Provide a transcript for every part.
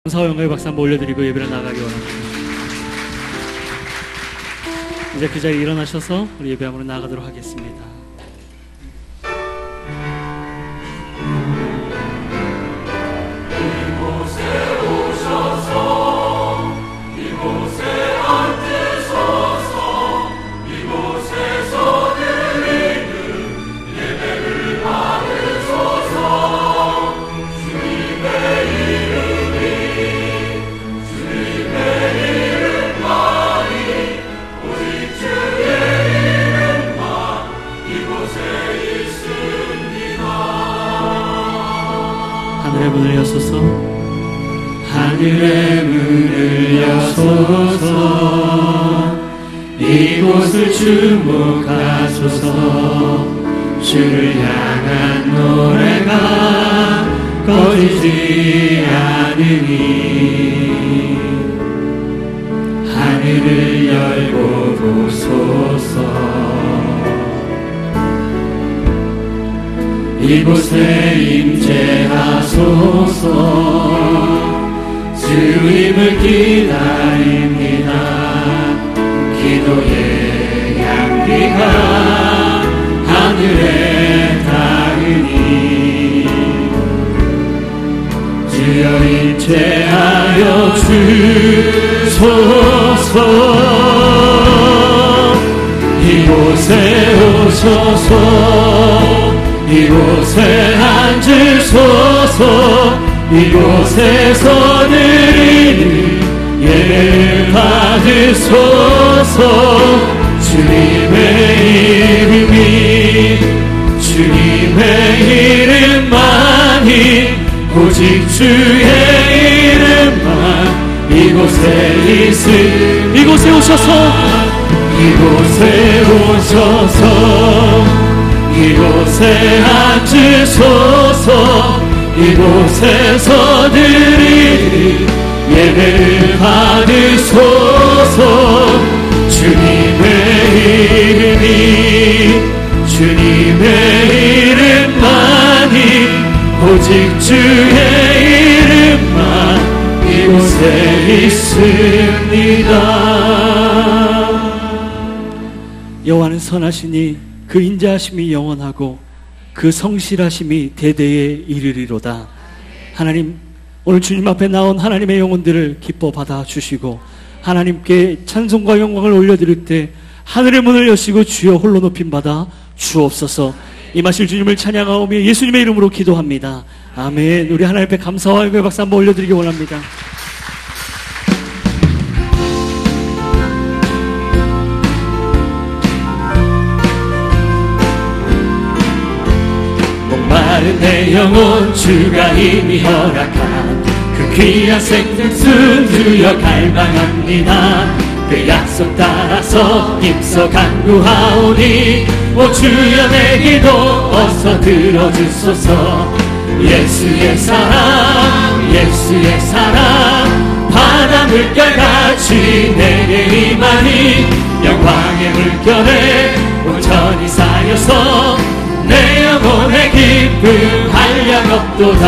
감사와 영광의 박수 한번 올려드리고 예배를 나가기 원합니다. 이제 그 자리에 일어나셔서 우리 예배함으로 나아가도록 하겠습니다. 하늘의 문을 여소서, 하늘의 문을 여소서, 이곳을 주목하소서. 주를 향한 노래가 꺼지지 않으니 하늘을 열고 보소서. 이곳에 임재하소서. 주님을 기다립니다. 기도의 향기가 하늘에 닿으니 주여 임재하여 주소서. 이곳에 오소서. 이곳에 앉으소서. 이곳에서 드리는 예배를 받으소서. 주님의 이름만이 오직 주의 이름만 이곳에 있으니 이곳에 오셔서. 이곳에 오셔서. 이곳에 앉으소서. 이곳에서 드리는 예배를 받으소서. 주님의 이름만이 오직 주의 이름만 이곳에 있습니다. 여호와는 선하시니 그 인자하심이 영원하고 그 성실하심이 대대에 이르리로다. 하나님, 오늘 주님 앞에 나온 하나님의 영혼들을 기뻐 받아주시고 하나님께 찬송과 영광을 올려드릴 때 하늘의 문을 여시고 주여 홀로 높임 받아 주옵소서. 임하실 주님을 찬양하오며 예수님의 이름으로 기도합니다. 아멘. 우리 하나님 앞에 감사와 영광의 박수 한번 올려드리기 원합니다. 목마른 내 영혼 주가 이미 허락한 그 귀한 생명수 주여 갈망합니다. 그 약속 따라서 힘써 간구하오니 오 주여 내 기도 어서 들어주소서. 예수의 사랑 예수의 사랑 바다 물결같이 내게 임하니 영광의 물결에 온전히 쌓여서 내 영혼의 기쁨 한량 없도다.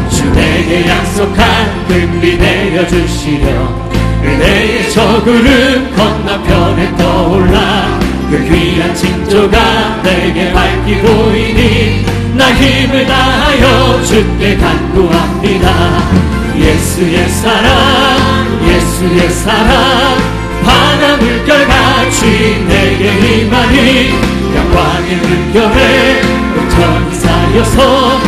주 내게 약속한 금비 내려주시려 은혜의 저구름 건너편에 떠올라 그 귀한 징조가 내게 밝히 보이니 나 힘을 다하여 주께 간구합니다. 예수의 사랑 예수의 사랑 바다 물결같이 내게 임하니 영광의 물결에 온전히 쌓여서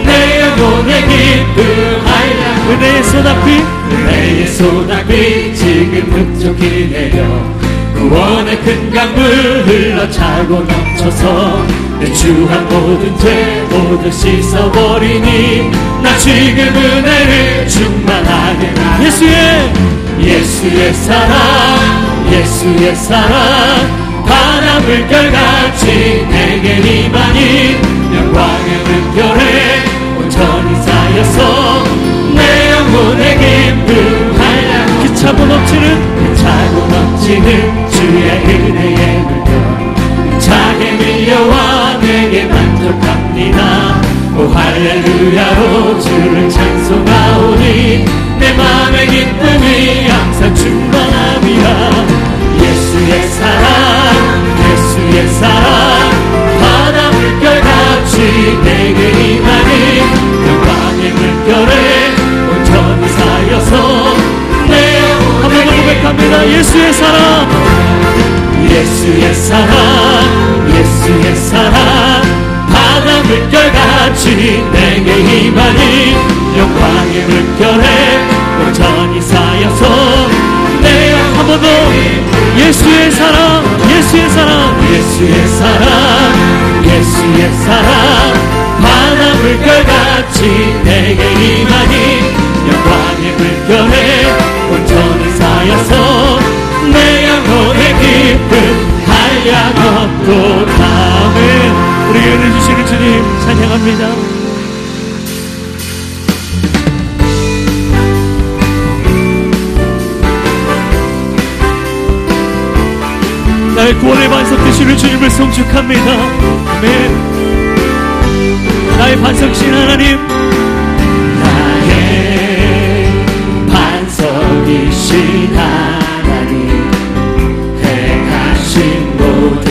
내 영혼의 기쁨 한량 은혜의 소낙비 지금 흡족히 내려 구원의 큰 강물 흘러차고 넘쳐서 내 주한 모든 죄 모두 씻어버리니 나 지금 은혜를 충만하게 나 예수의 사랑 예수의 사랑 바다 물결같이 내게 임하니 영광의 물결에 온전히 쌓여서 내 영혼의 기쁨 한량 그 차고 넘치는 주의 은혜의 물결 차게 밀려와 내게 만족합니다. 오 할렐루야로 주를 찬송하오니 내 맘 예수의 사랑 예수의 사랑 바다 물결같이 내게 임하니 영광의 물결에 온전히 쌓여서 내 영 한 번 더 예수의 사랑 예수의 사랑 예수의 사랑 예수의 사랑 바다 물결같이 내게 임하니 영광의 물결에 온전히 쌓여서 내 영혼의 기쁨 한량없도다. 아멘. 우리 은혜 주시는 주님 찬양합니다. 나의 구원의 반석 되시는 주님을 송축합니다. 아멘. 나의 반석이신 하나님, 나의 반석이신 하나님, 행하신 모든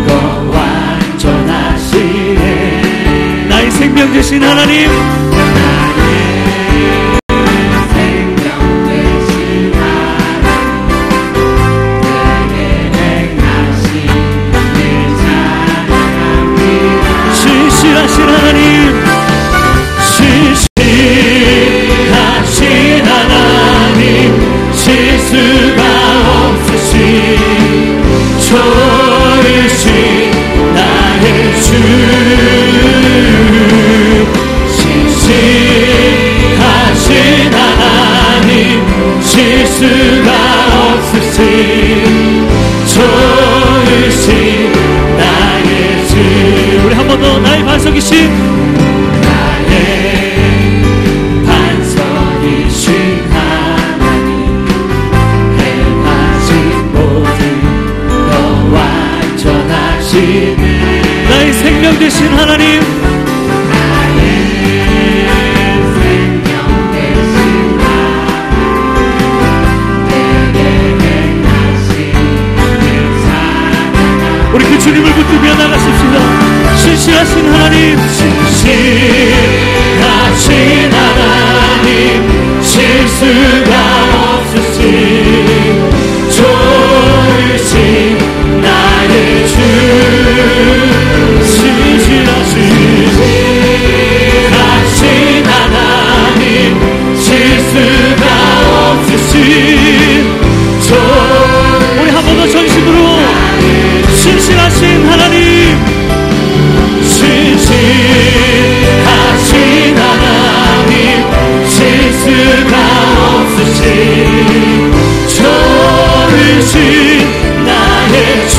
것 완전하시네. 나의 생명 되신 하나님, 나의 생명 되신 하나님, 우리 그 주님을 붙들며 나가십시다. 신실하신 하나님, 신실하신 하나님, 실수가 없으신 좋으신 나의 주, 신실하신 하나님, 실수가 없으신 우리 한 번 더 전심으로 신실하신 하나님, 신실하신 하나님, 실수가 없으신 좋으신 나의 주,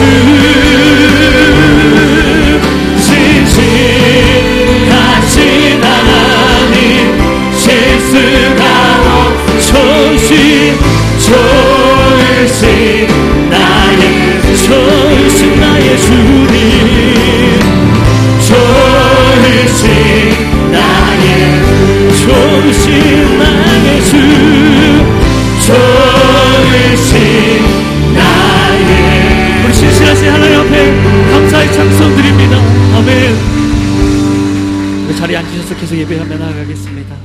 신실하신 하나님, 실수가 없으신 좋으신 나의 주님, 좋으신 나의 주, 좋으신 나의 우리 신실하신 하나님 앞에 감사의 찬송 드립니다. 아멘. 그 자리에 앉으셔서 계속 예배하며 나아가겠습니다.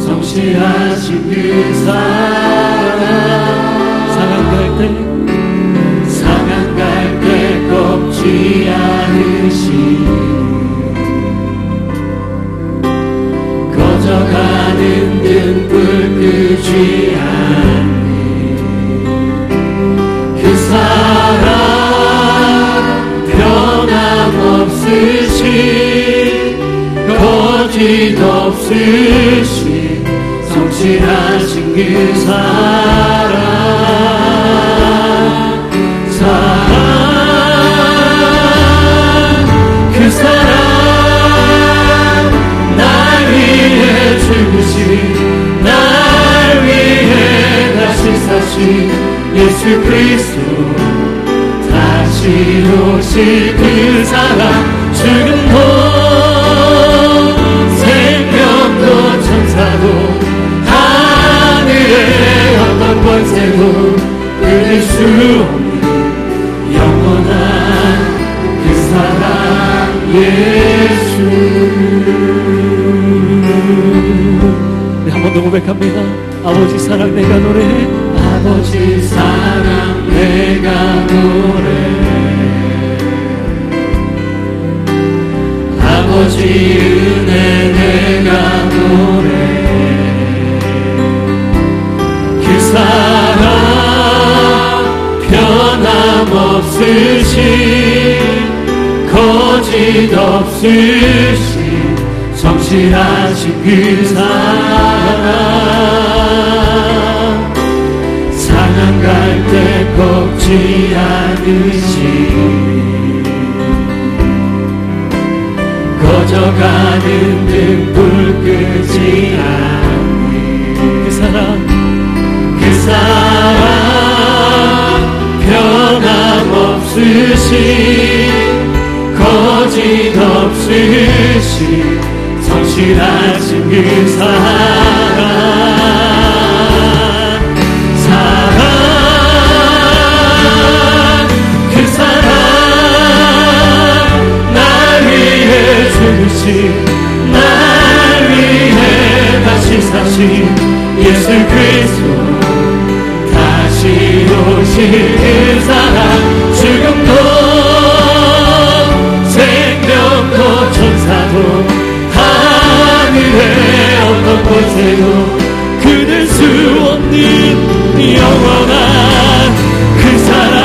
성실하신 그 사랑, 상한 갈 때 꺾지 않으신 꺼져가는 등불 끄지 않는 그 사랑, 변함없으신 거짓 없으신 성실하신 그 사랑, 그 사랑 그리스도 다시 오실 그 사랑 죽음도 생명도 천사도 하늘의 어떤 권세도 끊을 수 없는 영원한 그 사랑 예수. 네, 한 번 더 고백합니다. 아버지 사랑 내가 노래해. 아버지 사랑 내가 노래해. 아버지 은혜 내가 노래해. 그 사랑 변함없으신 거짓 없으신 성실하신 그 사랑 상한 갈 때 꺾지 않으시니 꺼져가는 등불 끄지 않니 그 사랑 변함없으신 거짓 없으신 성실하신 그 사랑 그 사랑 날 위해 죽으신 날 위해 다시 사신 예수 그리스도 다시 오실 그 사랑 죽음도 생명도 천사도 하늘의 어떤 곳에도 끊을 수 없는 영원한 그 사랑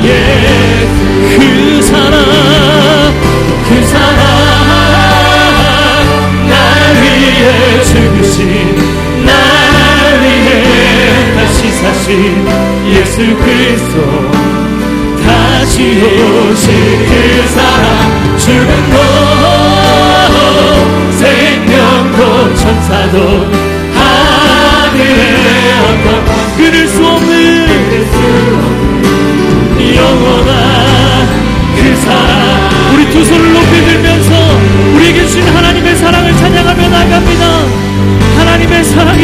예수 그 사랑 날 위해 죽으신 날 위해 다시 사신 예수 그리스도 다시 오실 그 사랑 죽음도 생명도 천사도 하늘의 어떤 끊을 수 없는 영원한 그 사랑 우리 두 손을 높이 들면서 우리에게 주신 하나님의 사랑을 찬양하며 나갑니다. 하나님의 사랑이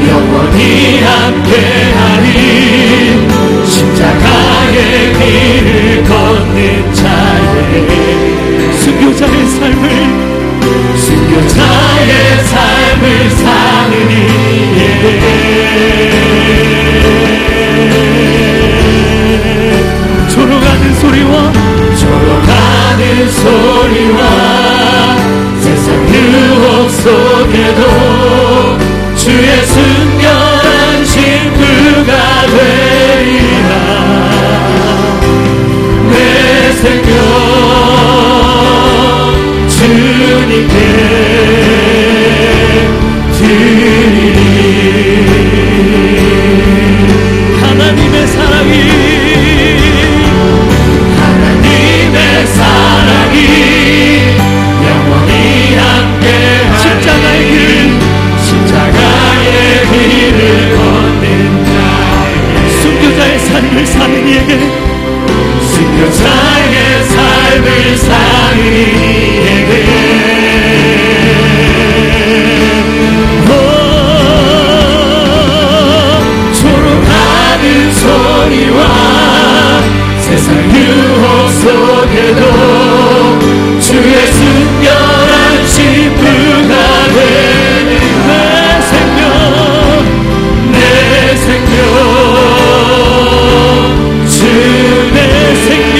영원히 함께하리 십자가의 길을 걷는 자의 순교자의 삶을 사느니 졸어가는 소리와 세상 유혹 속에도 주의 순결한 신부가 되리라. 내 생명 주님께 드리리. 하나님의 사랑이 영원히 함께 십자가의 길을 걷는 자에게 순교자의 삶을 사는 이에게 졸어가는 소리와 세상 유혹 속에도 주의 순결한 신부가 되는 내 생명 주 내 생명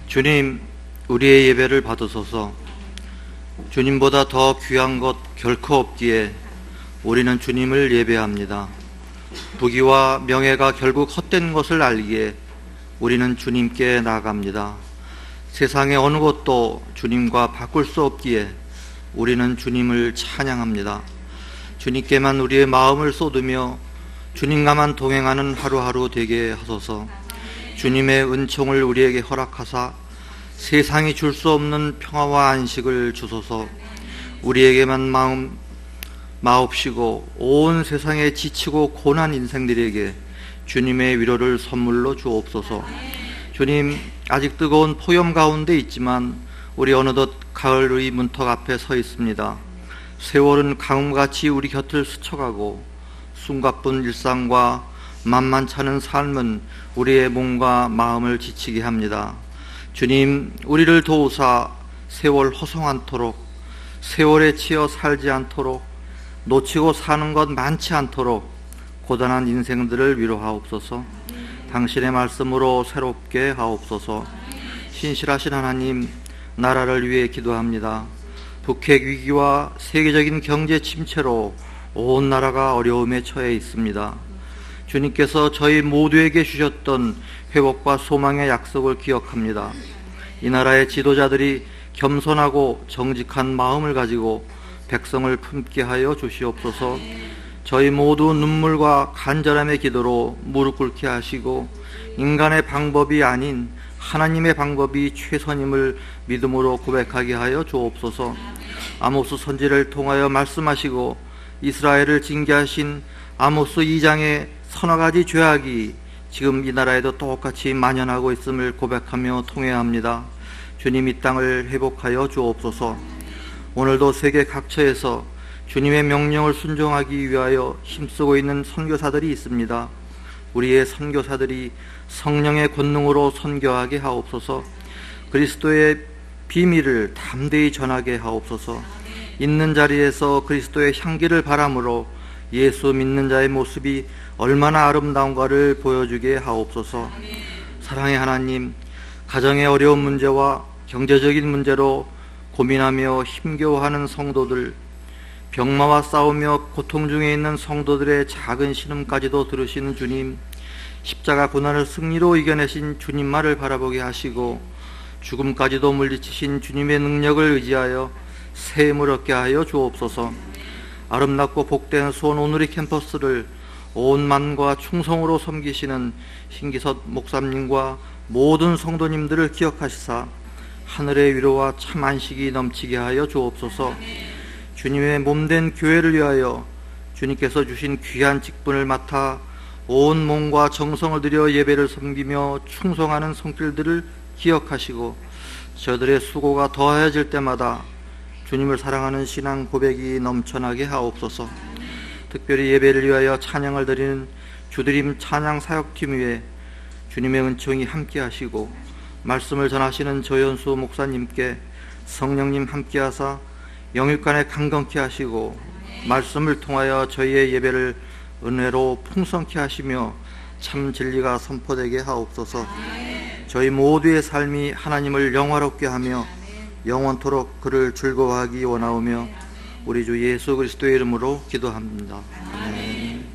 주님, 우리의 예배를 받으소서. 주님보다 더 귀한 것 결코 없기에 우리는 주님을 예배합니다. 부귀와 명예가 결국 헛된 것을 알기에 우리는 주님께 나아갑니다. 세상의 어느 것도 주님과 바꿀 수 없기에 우리는 주님을 찬양합니다. 주님께만 우리의 마음을 쏟으며 주님과만 동행하는 하루하루 되게 하소서. 주님의 은총을 우리에게 허락하사 세상이 줄 수 없는 평화와 안식을 주소서. 우리에게만 마옵시고 온 세상에 지치고 고난 인생들에게 주님의 위로를 선물로 주옵소서. 주님, 아직 뜨거운 폭염 가운데 있지만 우리 어느덧 가을의 문턱 앞에 서 있습니다. 세월은 가뭄같이 우리 곁을 스쳐가고 숨가쁜 일상과 만만찮은 삶은 우리의 몸과 마음을 지치게 합니다. 주님, 우리를 도우사 세월 허송않도록, 세월에 치여 살지 않도록, 놓치고 사는 것 많지 않도록 고단한 인생들을 위로하옵소서. 당신의 말씀으로 새롭게 하옵소서. 신실하신 하나님, 나라를 위해 기도합니다. 북핵 위기와 세계적인 경제 침체로 온 나라가 어려움에 처해 있습니다. 주님께서 저희 모두에게 주셨던 회복과 소망의 약속을 기억합니다. 이 나라의 지도자들이 겸손하고 정직한 마음을 가지고 백성을 품게 하여 주시옵소서. 저희 모두 눈물과 간절함의 기도로 무릎 꿇게 하시고 인간의 방법이 아닌 하나님의 방법이 최선임을 믿음으로 고백하게 하여 주옵소서. 아모스 선지를 통하여 말씀하시고 이스라엘을 징계하신 아모스 2장의 서너 가지 죄악이 지금 이 나라에도 똑같이 만연하고 있음을 고백하며 통회합니다. 주님, 이 땅을 회복하여 주옵소서. 오늘도 세계 각처에서 주님의 명령을 순종하기 위하여 힘쓰고 있는 선교사들이 있습니다. 우리의 선교사들이 성령의 권능으로 선교하게 하옵소서. 그리스도의 비밀을 담대히 전하게 하옵소서. 있는 자리에서 그리스도의 향기를 바람으로 예수 믿는 자의 모습이 얼마나 아름다운가를 보여주게 하옵소서. 사랑의 하나님, 가정의 어려운 문제와 경제적인 문제로 고민하며 힘겨워하는 성도들, 병마와 싸우며 고통 중에 있는 성도들의 작은 신음까지도 들으시는 주님, 십자가 고난을 승리로 이겨내신 주님 말을 바라보게 하시고 죽음까지도 물리치신 주님의 능력을 의지하여 새 힘을 얻게 하여 주옵소서. 아름답고 복된 수원 오누리 캠퍼스를 온 만과 충성으로 섬기시는 신기섭 목사님과 모든 성도님들을 기억하시사 하늘의 위로와 참 안식이 넘치게 하여 주옵소서. 주님의 몸된 교회를 위하여 주님께서 주신 귀한 직분을 맡아 온 몸과 정성을 들여 예배를 섬기며 충성하는 손길들을 기억하시고 저들의 수고가 더해질 때마다 주님을 사랑하는 신앙 고백이 넘쳐나게 하옵소서. 특별히 예배를 위하여 찬양을 드리는 주드림 찬양 사역팀 위에 주님의 은총이 함께 하시고 말씀을 전하시는 조연수 목사님께 성령님 함께 하사 영육간에 강건케 하시고 말씀을 통하여 저희의 예배를 은혜로 풍성케 하시며 참 진리가 선포되게 하옵소서. 저희 모두의 삶이 하나님을 영화롭게 하며 영원토록 그를 즐거워하기 원하오며 우리 주 예수 그리스도의 이름으로 기도합니다. 아멘.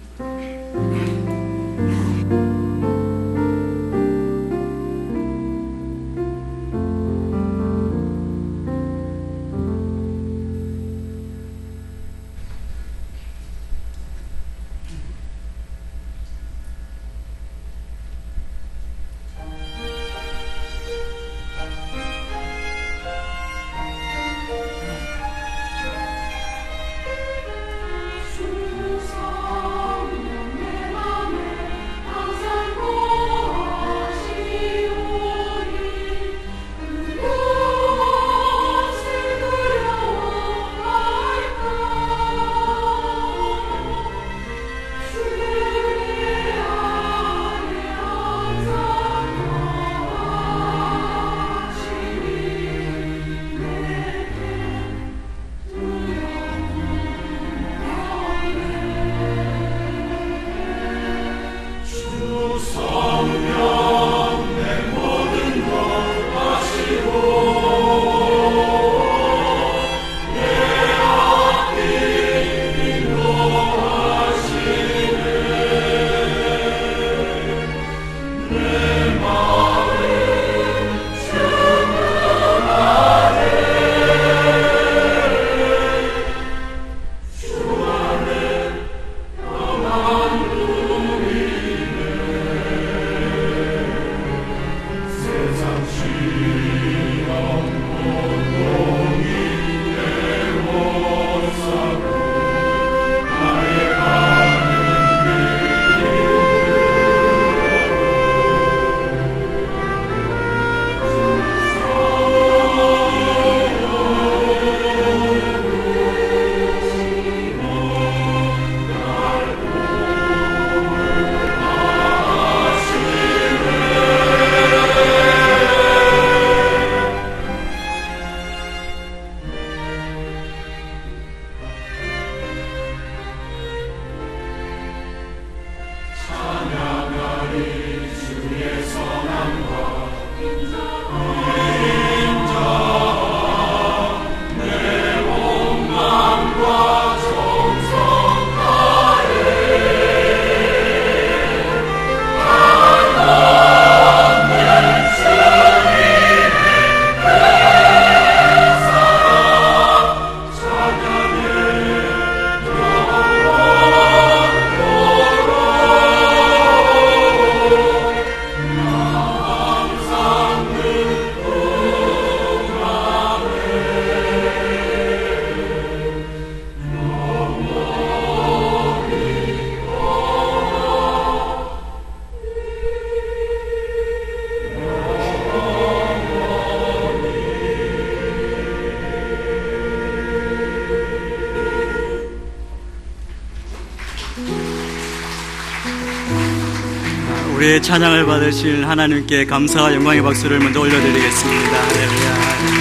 우리의 찬양을 받으실 하나님께 감사와 영광의 박수를 먼저 올려드리겠습니다. 할렐루야.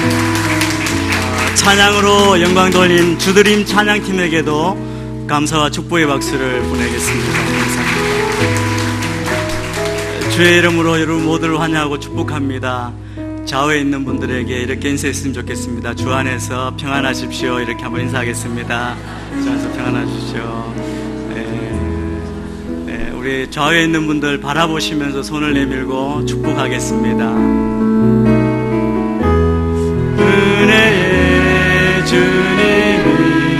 찬양으로 영광 돌린 주드림 찬양팀에게도 감사와 축복의 박수를 보내겠습니다. 감사합니다. 주의 이름으로 여러분 모두를 환영하고 축복합니다. 좌우에 있는 분들에게 이렇게 인사했으면 좋겠습니다. 주 안에서 평안하십시오. 이렇게 한번 인사하겠습니다. 주 안에서 평안하십시오. 우리 좌우에 있는 분들 바라보시면서 손을 내밀고 축복하겠습니다. 은혜의 주님이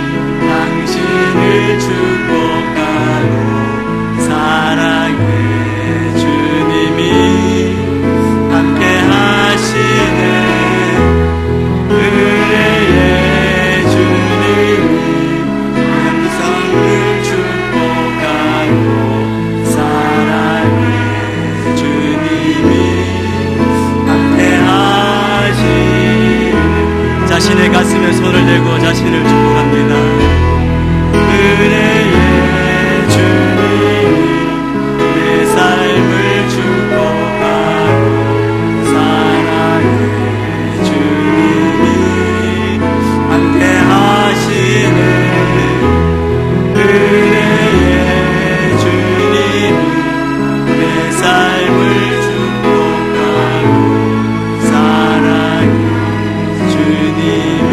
당신을 축복하고 사랑의 주님이 함께 하시네. 은혜의 주님이 영성을 축복하고 자신의 가슴에 손을 대고 자신을 축복합니다. 은혜의 주님이 내 삶을 축복하고 사랑의 주님이 함께 하시네. 은혜의 주님이 내 삶을 축복하고 사랑의 주님이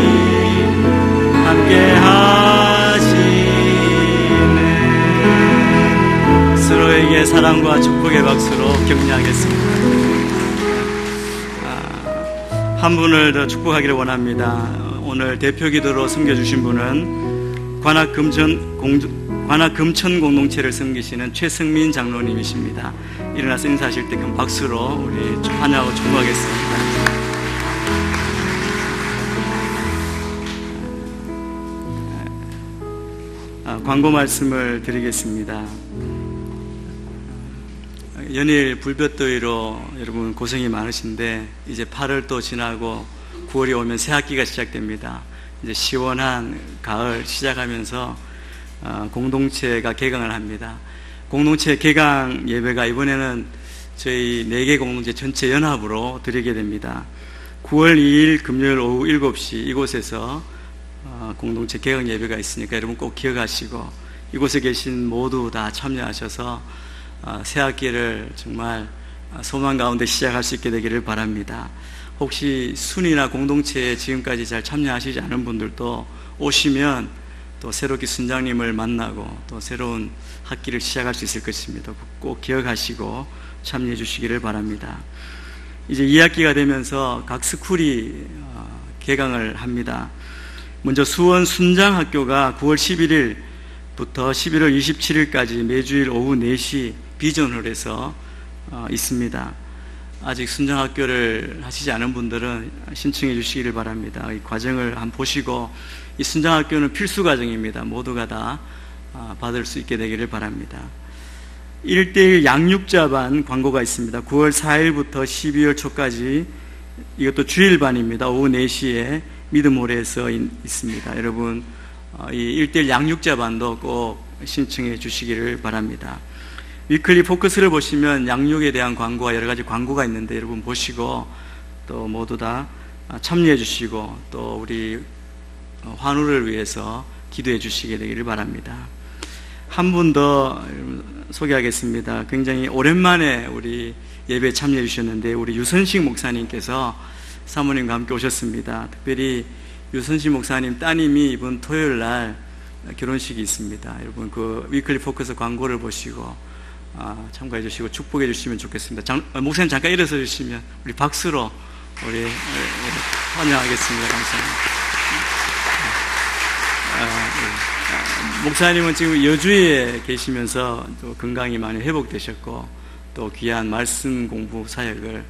함께 하시네. 서로에게 사랑과 축복의 박수로 격려하겠습니다. 한 분을 더 축복하기를 원합니다. 오늘 대표기도로 섬겨주신 분은 관악금천 공동체를 섬기시는 최승민 장로님이십니다. 일어나서 인사하실 때 큰 박수로 우리 환영하고 축복하겠습니다. 광고 말씀을 드리겠습니다. 연일 불볕더위로 여러분 고생이 많으신데 이제 8월 또 지나고 9월이 오면 새 학기가 시작됩니다. 이제 시원한 가을 시작하면서 공동체가 개강을 합니다. 공동체 개강 예배가 이번에는 저희 4개 공동체 전체 연합으로 드리게 됩니다. 9월 2일 금요일 오후 7시 이곳에서 공동체 개강 예배가 있으니까 여러분 꼭 기억하시고 이곳에 계신 모두 다 참여하셔서 새 학기를 정말 소망 가운데 시작할 수 있게 되기를 바랍니다. 혹시 순이나 공동체에 지금까지 잘 참여하시지 않은 분들도 오시면 또 새롭게 순장님을 만나고 또 새로운 학기를 시작할 수 있을 것입니다. 꼭 기억하시고 참여해 주시기를 바랍니다. 이제 2학기가 되면서 각 스쿨이 개강을 합니다. 먼저 수원 순장학교가 9월 11일부터 11월 27일까지 매주일 오후 4시 비전홀에서 있습니다. 아직 순장학교를 하시지 않은 분들은 신청해 주시기를 바랍니다. 이 과정을 한번 보시고 이 순장학교는 필수 과정입니다. 모두가 다 받을 수 있게 되기를 바랍니다. 1:1 양육자반 광고가 있습니다. 9월 4일부터 12월 초까지 이것도 주일반입니다. 오후 4시에 믿음홀에서 있습니다. 여러분 이 1:1 양육자반도 꼭 신청해 주시기를 바랍니다. 위클리 포커스를 보시면 양육에 대한 광고와 여러 가지 광고가 있는데 여러분 보시고 또 모두 다 참여해 주시고 또 우리 환우를 위해서 기도해 주시게 되기를 바랍니다. 한 분 더 소개하겠습니다. 굉장히 오랜만에 우리 예배에 참여해 주셨는데 우리 유선식 목사님께서 사모님과 함께 오셨습니다. 특별히 유선식 목사님 따님이 이번 토요일 날 결혼식이 있습니다. 여러분 그 위클리 포커스 광고를 보시고 참가해 주시고 축복해 주시면 좋겠습니다. 목사님 잠깐 일어서 주시면 우리 박수로 우리 환영하겠습니다. 감사합니다. 목사님은 지금 여주에 계시면서 또 건강이 많이 회복되셨고 또 귀한 말씀 공부 사역을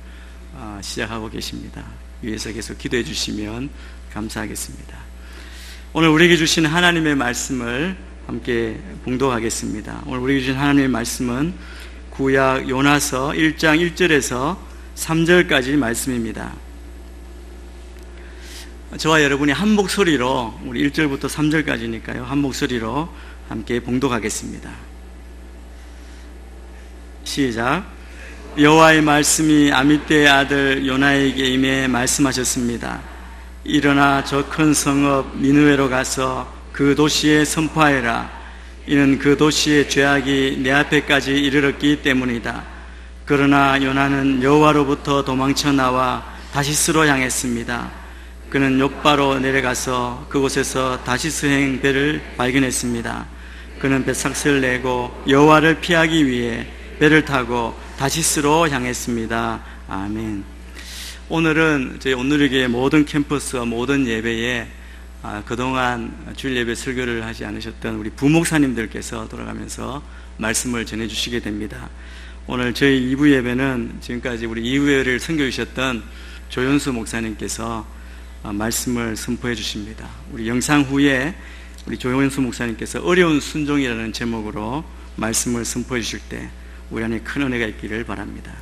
시작하고 계십니다. 위에서 계속 기도해 주시면 감사하겠습니다. 오늘 우리에게 주신 하나님의 말씀을 함께 봉독하겠습니다. 오늘 우리에게 주신 하나님의 말씀은 구약 요나서 1장 1절에서 3절까지 말씀입니다. 저와 여러분이 한 목소리로 우리 1절부터 3절까지니까요. 한 목소리로 함께 봉독하겠습니다. 시작. 여호와의 말씀이 아미떼의 아들 요나에게 임해 말씀하셨습니다. 일어나 저 큰 성읍 니느웨로 가서 그 도시에 선포하여라. 이는 그 도시의 죄악이 내 앞에까지 이르렀기 때문이다. 그러나 요나는 여호와로부터 도망쳐 나와 다시스로 향했습니다. 그는 욥바로 내려가서 그곳에서 다시스행 배를 발견했습니다. 그는 배삭스를 내고 여호와를 피하기 위해 배를 타고 다시스로 향했습니다. 아멘. 오늘은 저희 온누리교회 모든 캠퍼스와 모든 예배에 그동안 주일 예배 설교를 하지 않으셨던 우리 부목사님들께서 돌아가면서 말씀을 전해주시게 됩니다. 오늘 저희 2부 예배는 지금까지 우리 2부 예배를 선교해 주셨던 조연수 목사님께서 말씀을 선포해 주십니다. 우리 영상 후에 우리 조연수 목사님께서 어려운 순종이라는 제목으로 말씀을 선포해 주실 때 우리 안에 큰 은혜가 있기를 바랍니다.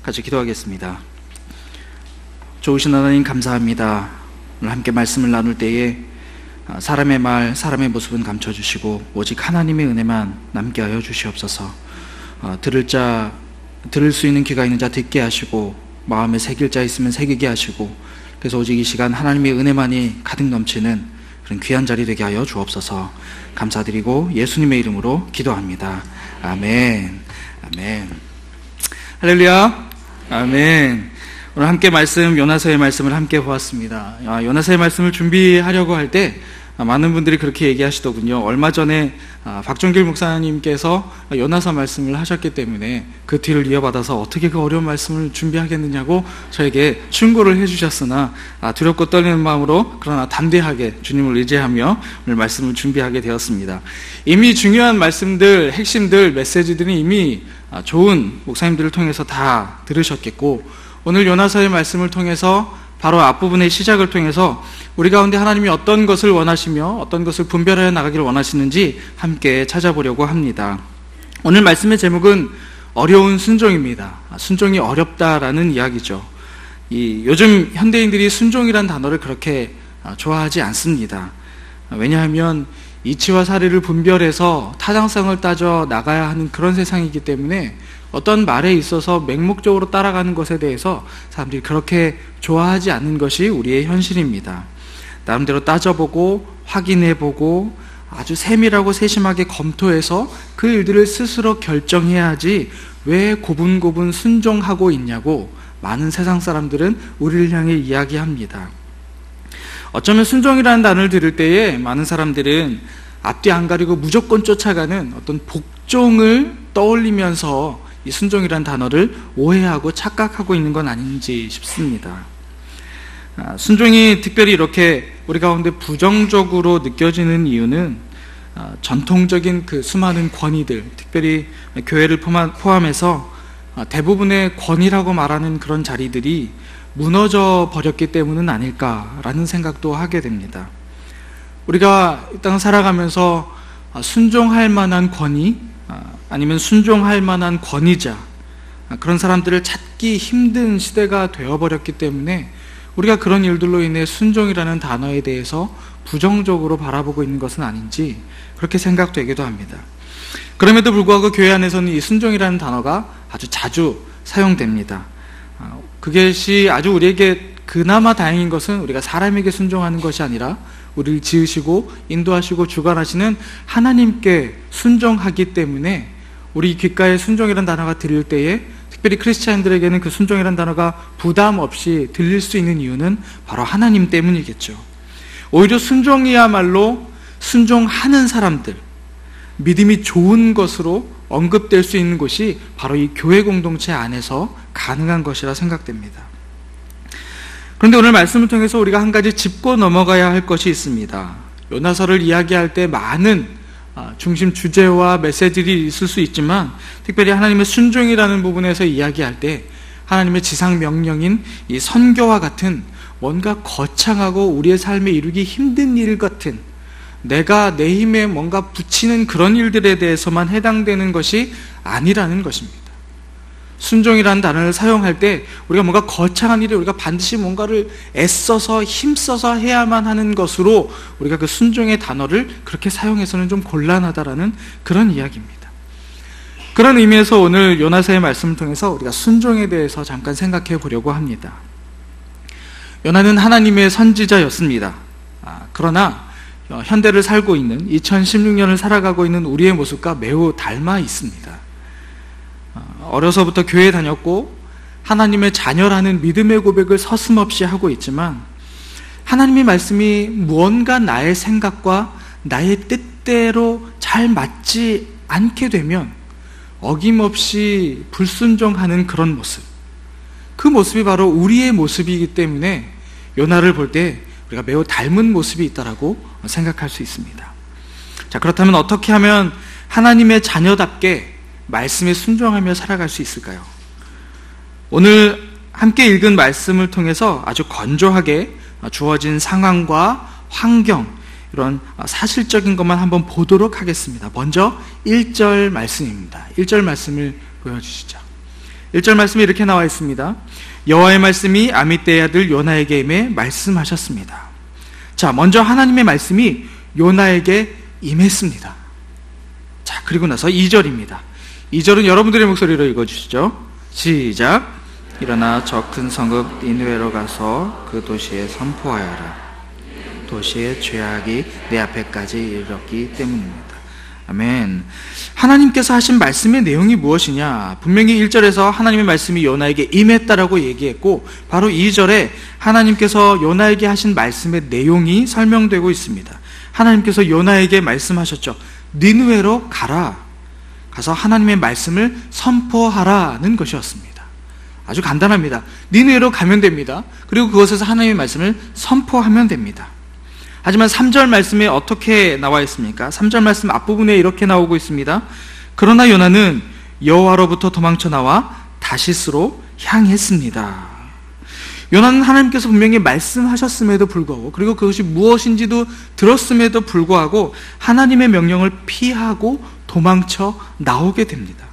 같이 기도하겠습니다. 좋으신 하나님 감사합니다. 오늘 함께 말씀을 나눌 때에 사람의 말, 사람의 모습은 감춰주시고 오직 하나님의 은혜만 남게 하여 주시옵소서. 들을 수 있는 귀가 있는 자 듣게 하시고 마음에 새길 자 있으면 새기게 하시고, 그래서 오직 이 시간 하나님의 은혜만이 가득 넘치는 그런 귀한 자리 되게 하여 주옵소서. 감사드리고 예수님의 이름으로 기도합니다. 아멘. 아멘. 할렐루야. 아멘. 오늘 함께 요나서의 말씀을 함께 보았습니다. 요나서의 말씀을 준비하려고 할 때 많은 분들이 그렇게 얘기하시더군요. 얼마 전에 박종길 목사님께서 요나서 말씀을 하셨기 때문에 그 뒤를 이어받아서 어떻게 그 어려운 말씀을 준비하겠느냐고 저에게 충고를 해주셨으나 두렵고 떨리는 마음으로 그러나 담대하게 주님을 의지하며 오늘 말씀을 준비하게 되었습니다. 이미 중요한 말씀들, 핵심들, 메시지들이 이미 좋은 목사님들을 통해서 다 들으셨겠고, 오늘 요나서의 말씀을 통해서 바로 앞부분의 시작을 통해서 우리 가운데 하나님이 어떤 것을 원하시며 어떤 것을 분별하여 나가기를 원하시는지 함께 찾아보려고 합니다. 오늘 말씀의 제목은 어려운 순종입니다. 순종이 어렵다라는 이야기죠. 요즘 현대인들이 순종이란 단어를 그렇게 좋아하지 않습니다. 왜냐하면 이치와 사리를 분별해서 타당성을 따져 나가야 하는 그런 세상이기 때문에 어떤 말에 있어서 맹목적으로 따라가는 것에 대해서 사람들이 그렇게 좋아하지 않는 것이 우리의 현실입니다. 나름대로 따져보고 확인해보고 아주 세밀하고 세심하게 검토해서 그 일들을 스스로 결정해야 하지 왜 고분고분 순종하고 있냐고 많은 세상 사람들은 우리를 향해 이야기합니다. 어쩌면 순종이라는 단어를 들을 때에 많은 사람들은 앞뒤 안 가리고 무조건 쫓아가는 어떤 복종을 떠올리면서 이 순종이라는 단어를 오해하고 착각하고 있는 건 아닌지 싶습니다. 순종이 특별히 이렇게 우리 가운데 부정적으로 느껴지는 이유는 전통적인 그 수많은 권위들, 특별히 교회를 포함해서 대부분의 권위라고 말하는 그런 자리들이 무너져 버렸기 때문은 아닐까라는 생각도 하게 됩니다. 우리가 이 땅을 살아가면서 순종할 만한 권위, 아니면 순종할 만한 권위자, 그런 사람들을 찾기 힘든 시대가 되어버렸기 때문에 우리가 그런 일들로 인해 순종이라는 단어에 대해서 부정적으로 바라보고 있는 것은 아닌지 그렇게 생각되기도 합니다. 그럼에도 불구하고 교회 안에서는 이 순종이라는 단어가 아주 자주 사용됩니다. 그것이 아주 우리에게 그나마 다행인 것은 우리가 사람에게 순종하는 것이 아니라 우리를 지으시고 인도하시고 주관하시는 하나님께 순종하기 때문에 우리 귓가에 순종이라는 단어가 들릴 때에 특별히 크리스찬들에게는 그 순종이라는 단어가 부담 없이 들릴 수 있는 이유는 바로 하나님 때문이겠죠. 오히려 순종이야말로 순종하는 사람들, 믿음이 좋은 것으로 언급될 수 있는 곳이 바로 이 교회 공동체 안에서 가능한 것이라 생각됩니다. 그런데 오늘 말씀을 통해서 우리가 한 가지 짚고 넘어가야 할 것이 있습니다. 요나서를 이야기할 때 많은 중심 주제와 메시지들이 있을 수 있지만, 특별히 하나님의 순종이라는 부분에서 이야기할 때 하나님의 지상 명령인 이 선교와 같은 뭔가 거창하고 우리의 삶에 이루기 힘든 일 같은, 내가 내 힘에 뭔가 붙이는 그런 일들에 대해서만 해당되는 것이 아니라는 것입니다. 순종이라는 단어를 사용할 때 우리가 뭔가 거창한 일을 우리가 반드시 뭔가를 애써서 힘써서 해야만 하는 것으로 우리가 그 순종의 단어를 그렇게 사용해서는 좀 곤란하다라는 그런 이야기입니다. 그런 의미에서 오늘 요나서의 말씀을 통해서 우리가 순종에 대해서 잠깐 생각해 보려고 합니다. 요나는 하나님의 선지자였습니다. 그러나 현대를 살고 있는 2016년을 살아가고 있는 우리의 모습과 매우 닮아 있습니다. 어려서부터 교회에 다녔고 하나님의 자녀라는 믿음의 고백을 서슴없이 하고 있지만, 하나님의 말씀이 무언가 나의 생각과 나의 뜻대로 잘 맞지 않게 되면 어김없이 불순종하는 그런 모습, 그 모습이 바로 우리의 모습이기 때문에 요나를 볼 때 우리가 매우 닮은 모습이 있다라고 생각할 수 있습니다. 자, 그렇다면 어떻게 하면 하나님의 자녀답게 말씀에 순종하며 살아갈 수 있을까요? 오늘 함께 읽은 말씀을 통해서 아주 건조하게 주어진 상황과 환경, 이런 사실적인 것만 한번 보도록 하겠습니다. 먼저 1절 말씀입니다. 1절 말씀을 보여주시죠. 1절 말씀에 이렇게 나와 있습니다. 여호와의 말씀이 아미떼의 아들 요나에게 임해 말씀하셨습니다. 자, 먼저 하나님의 말씀이 요나에게 임했습니다. 자, 그리고 나서 2절입니다. 2절은 여러분들의 목소리로 읽어주시죠. 시작. 일어나 저 큰 성읍 니느웨로 가서 그 도시에 선포하여라. 도시의 죄악이 내 앞에까지 이르렀기 때문입니다. 아멘. 하나님께서 하신 말씀의 내용이 무엇이냐? 분명히 1절에서 하나님의 말씀이 요나에게 임했다라고 얘기했고, 바로 2절에 하나님께서 요나에게 하신 말씀의 내용이 설명되고 있습니다. 하나님께서 요나에게 말씀하셨죠. 니느웨로 가라. 가서 하나님의 말씀을 선포하라는 것이었습니다. 아주 간단합니다. 니느웨로 가면 됩니다. 그리고 그곳에서 하나님의 말씀을 선포하면 됩니다. 하지만 3절 말씀에 어떻게 나와 있습니까? 3절 말씀 앞부분에 이렇게 나오고 있습니다. 그러나 요나는 여호와로부터 도망쳐 나와 다시스로 향했습니다. 요나는 하나님께서 분명히 말씀하셨음에도 불구하고, 그리고 그것이 무엇인지도 들었음에도 불구하고 하나님의 명령을 피하고 도망쳐 나오게 됩니다.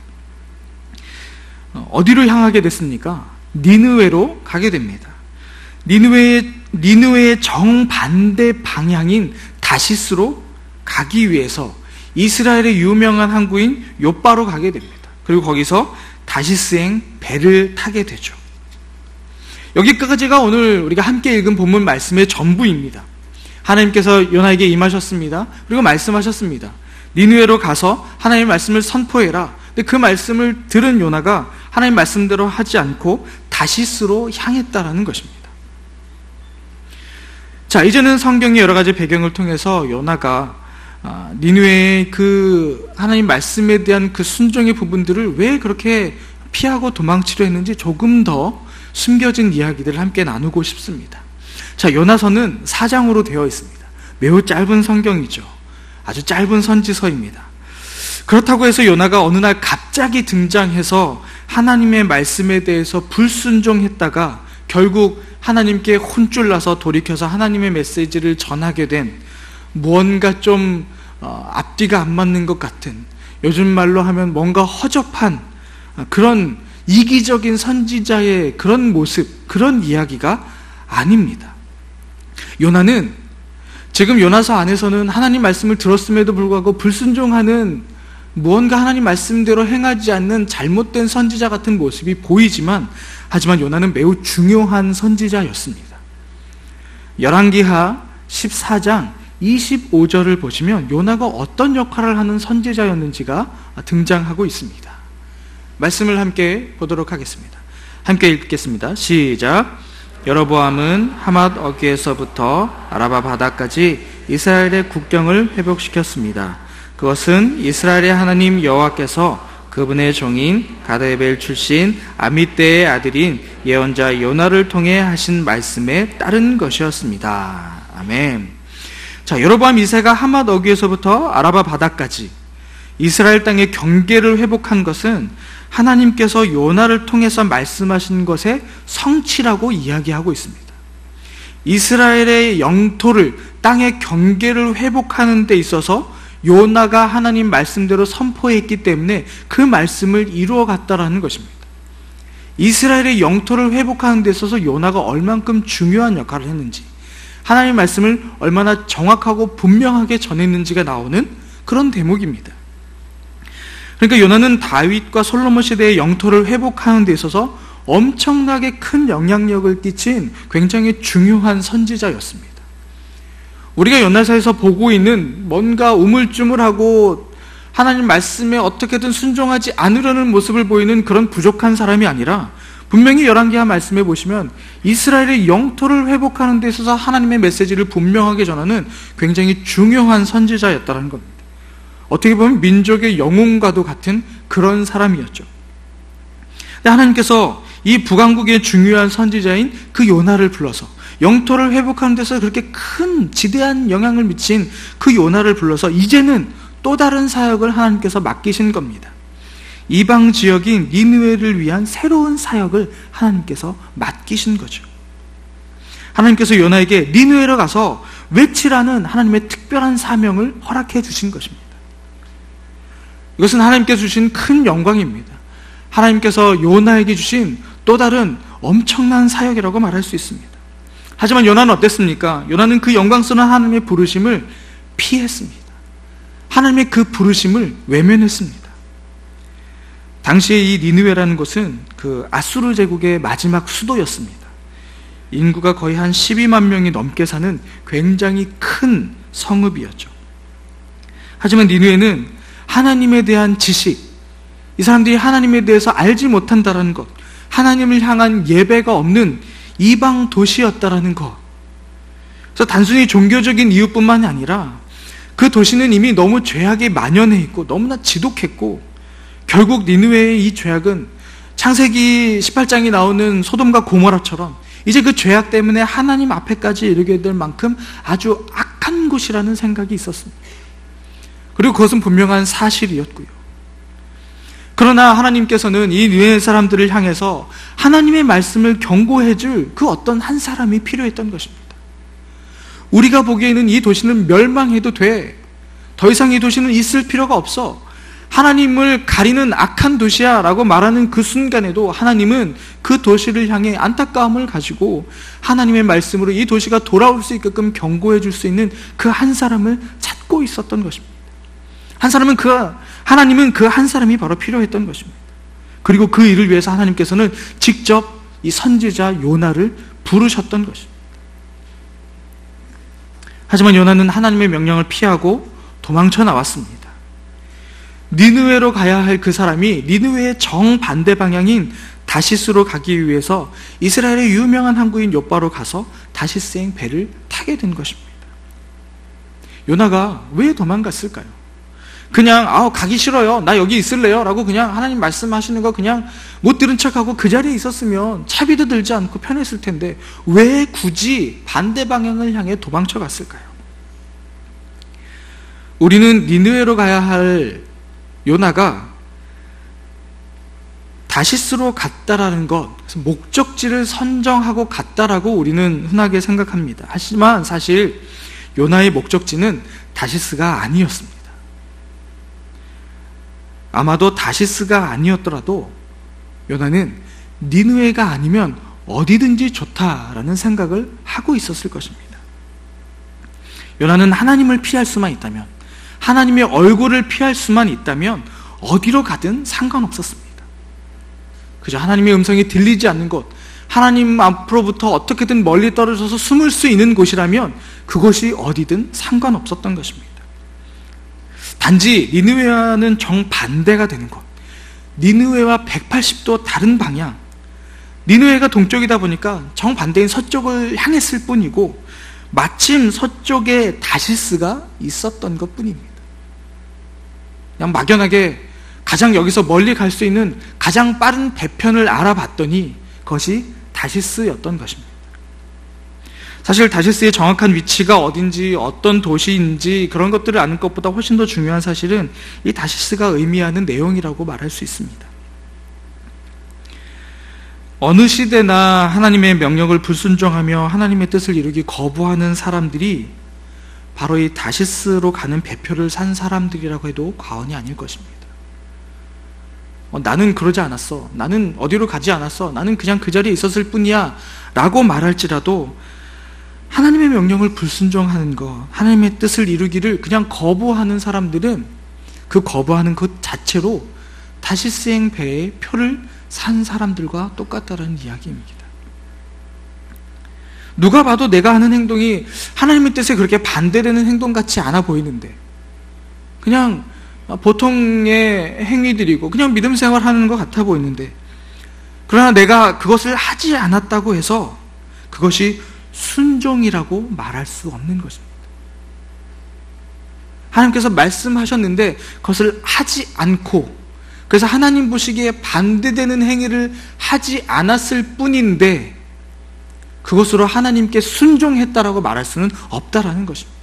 어디로 향하게 됐습니까? 니느웨로 가게 됩니다. 니느웨의 정반대 방향인 다시스로 가기 위해서 이스라엘의 유명한 항구인 요바로 가게 됩니다. 그리고 거기서 다시스행 배를 타게 되죠. 여기까지가 오늘 우리가 함께 읽은 본문 말씀의 전부입니다. 하나님께서 요나에게 임하셨습니다. 그리고 말씀하셨습니다. 니느웨로 가서 하나님의 말씀을 선포해라. 근데 그 말씀을 들은 요나가 하나님 말씀대로 하지 않고 다시스로 향했다라는 것입니다. 자, 이제는 성경의 여러 가지 배경을 통해서 요나가 니느웨의 그 하나님 말씀에 대한 그 순종의 부분들을 왜 그렇게 피하고 도망치려 했는지 조금 더 숨겨진 이야기들을 함께 나누고 싶습니다. 자, 요나서는 4장으로 되어 있습니다. 매우 짧은 성경이죠. 아주 짧은 선지서입니다. 그렇다고 해서 요나가 어느 날 갑자기 등장해서 하나님의 말씀에 대해서 불순종했다가 결국 하나님께 혼쭐 나서 돌이켜서 하나님의 메시지를 전하게 된, 무언가 좀 앞뒤가 안 맞는 것 같은, 요즘 말로 하면 뭔가 허접한 그런 이기적인 선지자의 그런 모습, 그런 이야기가 아닙니다. 요나는 지금 요나서 안에서는 하나님 말씀을 들었음에도 불구하고 불순종하는, 무언가 하나님 말씀대로 행하지 않는 잘못된 선지자 같은 모습이 보이지만, 하지만 요나는 매우 중요한 선지자였습니다. 열왕기하 14장 25절을 보시면 요나가 어떤 역할을 하는 선지자였는지가 등장하고 있습니다. 말씀을 함께 보도록 하겠습니다. 함께 읽겠습니다. 시작. 여로보암은 하맛 어귀에서부터 아라바 바다까지 이스라엘의 국경을 회복시켰습니다. 그것은 이스라엘의 하나님 여호와께서 그분의 종인 가데벨 출신 아미떼의 아들인 예언자 요나를 통해 하신 말씀에 따른 것이었습니다. 아멘. 자, 여로보암 2세가 하맛 어귀에서부터 아라바 바다까지 이스라엘 땅의 경계를 회복한 것은 하나님께서 요나를 통해서 말씀하신 것의 성취라고 이야기하고 있습니다. 이스라엘의 영토를, 땅의 경계를 회복하는 데 있어서 요나가 하나님 말씀대로 선포했기 때문에 그 말씀을 이루어 갔다라는 것입니다. 이스라엘의 영토를 회복하는 데 있어서 요나가 얼만큼 중요한 역할을 했는지, 하나님 말씀을 얼마나 정확하고 분명하게 전했는지가 나오는 그런 대목입니다. 그러니까 요나는 다윗과 솔로몬 시대의 영토를 회복하는 데 있어서 엄청나게 큰 영향력을 끼친 굉장히 중요한 선지자였습니다. 우리가 요나서에서 보고 있는 뭔가 우물쭈물하고 하나님 말씀에 어떻게든 순종하지 않으려는 모습을 보이는 그런 부족한 사람이 아니라, 분명히 열왕기하 말씀에 보시면 이스라엘의 영토를 회복하는 데 있어서 하나님의 메시지를 분명하게 전하는 굉장히 중요한 선지자였다는 겁니다. 어떻게 보면 민족의 영웅과도 같은 그런 사람이었죠. 근데 하나님께서 이 북왕국의 중요한 선지자인 그 요나를 불러서, 영토를 회복하는 데서 그렇게 큰 지대한 영향을 미친 그 요나를 불러서 이제는 또 다른 사역을 하나님께서 맡기신 겁니다. 이방 지역인 니느웨를 위한 새로운 사역을 하나님께서 맡기신 거죠. 하나님께서 요나에게 니느웨로 가서 외치라는 하나님의 특별한 사명을 허락해 주신 것입니다. 이것은 하나님께서 주신 큰 영광입니다. 하나님께서 요나에게 주신 또 다른 엄청난 사역이라고 말할 수 있습니다. 하지만 요나는 어땠습니까? 요나는 그 영광스러운 하나님의 부르심을 피했습니다. 하나님의 그 부르심을 외면했습니다. 당시에 이 니느웨라는 곳은 그 아수르 제국의 마지막 수도였습니다. 인구가 거의 한 12만 명이 넘게 사는 굉장히 큰 성읍이었죠. 하지만 니느웨는 하나님에 대한 지식, 이 사람들이 하나님에 대해서 알지 못한다는 것, 하나님을 향한 예배가 없는 이방 도시였다라는 것. 그래서 단순히 종교적인 이유뿐만이 아니라 그 도시는 이미 너무 죄악이 만연해 있고 너무나 지독했고, 결국 니느웨의 이 죄악은 창세기 18장이 나오는 소돔과 고모라처럼 이제 그 죄악 때문에 하나님 앞에까지 이르게 될 만큼 아주 악한 곳이라는 생각이 있었습니다. 그리고 그것은 분명한 사실이었고요. 그러나 하나님께서는 이 니느웨 사람들을 향해서 하나님의 말씀을 경고해줄 그 어떤 한 사람이 필요했던 것입니다. 우리가 보기에는 이 도시는 멸망해도 돼, 더 이상 이 도시는 있을 필요가 없어, 하나님을 가리는 악한 도시야 라고 말하는 그 순간에도 하나님은 그 도시를 향해 안타까움을 가지고 하나님의 말씀으로 이 도시가 돌아올 수 있게끔 경고해 줄 수 있는 그 한 사람을 찾고 있었던 것입니다. 하나님은 그 한 사람이 바로 필요했던 것입니다. 그리고 그 일을 위해서 하나님께서는 직접 이 선지자 요나를 부르셨던 것입니다. 하지만 요나는 하나님의 명령을 피하고 도망쳐 나왔습니다. 니느웨로 가야 할 그 사람이 니느웨의 정반대 방향인 다시스로 가기 위해서 이스라엘의 유명한 항구인 욥바로 가서 다시스행 배를 타게 된 것입니다. 요나가 왜 도망갔을까요? 그냥 가기 싫어요, 나 여기 있을래요 라고 그냥 하나님 말씀하시는 거 그냥 못 들은 척하고 그 자리에 있었으면 차비도 들지 않고 편했을 텐데 왜 굳이 반대 방향을 향해 도망쳐 갔을까요? 우리는 니느웨로 가야 할 요나가 다시스로 갔다라는 것, 목적지를 선정하고 갔다라고 우리는 흔하게 생각합니다. 하지만 사실 요나의 목적지는 다시스가 아니었습니다. 아마도 다시스가 아니었더라도 요나는 니느웨가 아니면 어디든지 좋다라는 생각을 하고 있었을 것입니다. 요나는 하나님을 피할 수만 있다면, 하나님의 얼굴을 피할 수만 있다면 어디로 가든 상관없었습니다. 그저 하나님의 음성이 들리지 않는 곳, 하나님 앞으로부터 어떻게든 멀리 떨어져서 숨을 수 있는 곳이라면 그곳이 어디든 상관없었던 것입니다. 단지 니느웨와는 정반대가 되는 곳, 니느웨와 180도 다른 방향, 니느웨가 동쪽이다 보니까 정반대인 서쪽을 향했을 뿐이고 마침 서쪽에 다시스가 있었던 것 뿐입니다. 그냥 막연하게 가장 여기서 멀리 갈 수 있는 가장 빠른 배편을 알아봤더니 그것이 다시스였던 것입니다. 사실 다시스의 정확한 위치가 어딘지, 어떤 도시인지 그런 것들을 아는 것보다 훨씬 더 중요한 사실은 이 다시스가 의미하는 내용이라고 말할 수 있습니다. 어느 시대나 하나님의 명령을 불순종하며 하나님의 뜻을 이루기 거부하는 사람들이 바로 이 다시스로 가는 배표를 산 사람들이라고 해도 과언이 아닐 것입니다. 나는 그러지 않았어, 나는 어디로 가지 않았어, 나는 그냥 그 자리에 있었을 뿐이야 라고 말할지라도 하나님의 명령을 불순종하는 것, 하나님의 뜻을 이루기를 그냥 거부하는 사람들은 그 거부하는 것 자체로 다시스행 배의 표를 산 사람들과 똑같다는 이야기입니다. 누가 봐도 내가 하는 행동이 하나님의 뜻에 그렇게 반대되는 행동 같지 않아 보이는데, 그냥 보통의 행위들이고 그냥 믿음 생활하는 것 같아 보이는데, 그러나 내가 그것을 하지 않았다고 해서 그것이 순종이라고 말할 수 없는 것입니다. 하나님께서 말씀하셨는데 그것을 하지 않고, 그래서 하나님 보시기에 반대되는 행위를 하지 않았을 뿐인데 그것으로 하나님께 순종했다라고 말할 수는 없다라는 것입니다.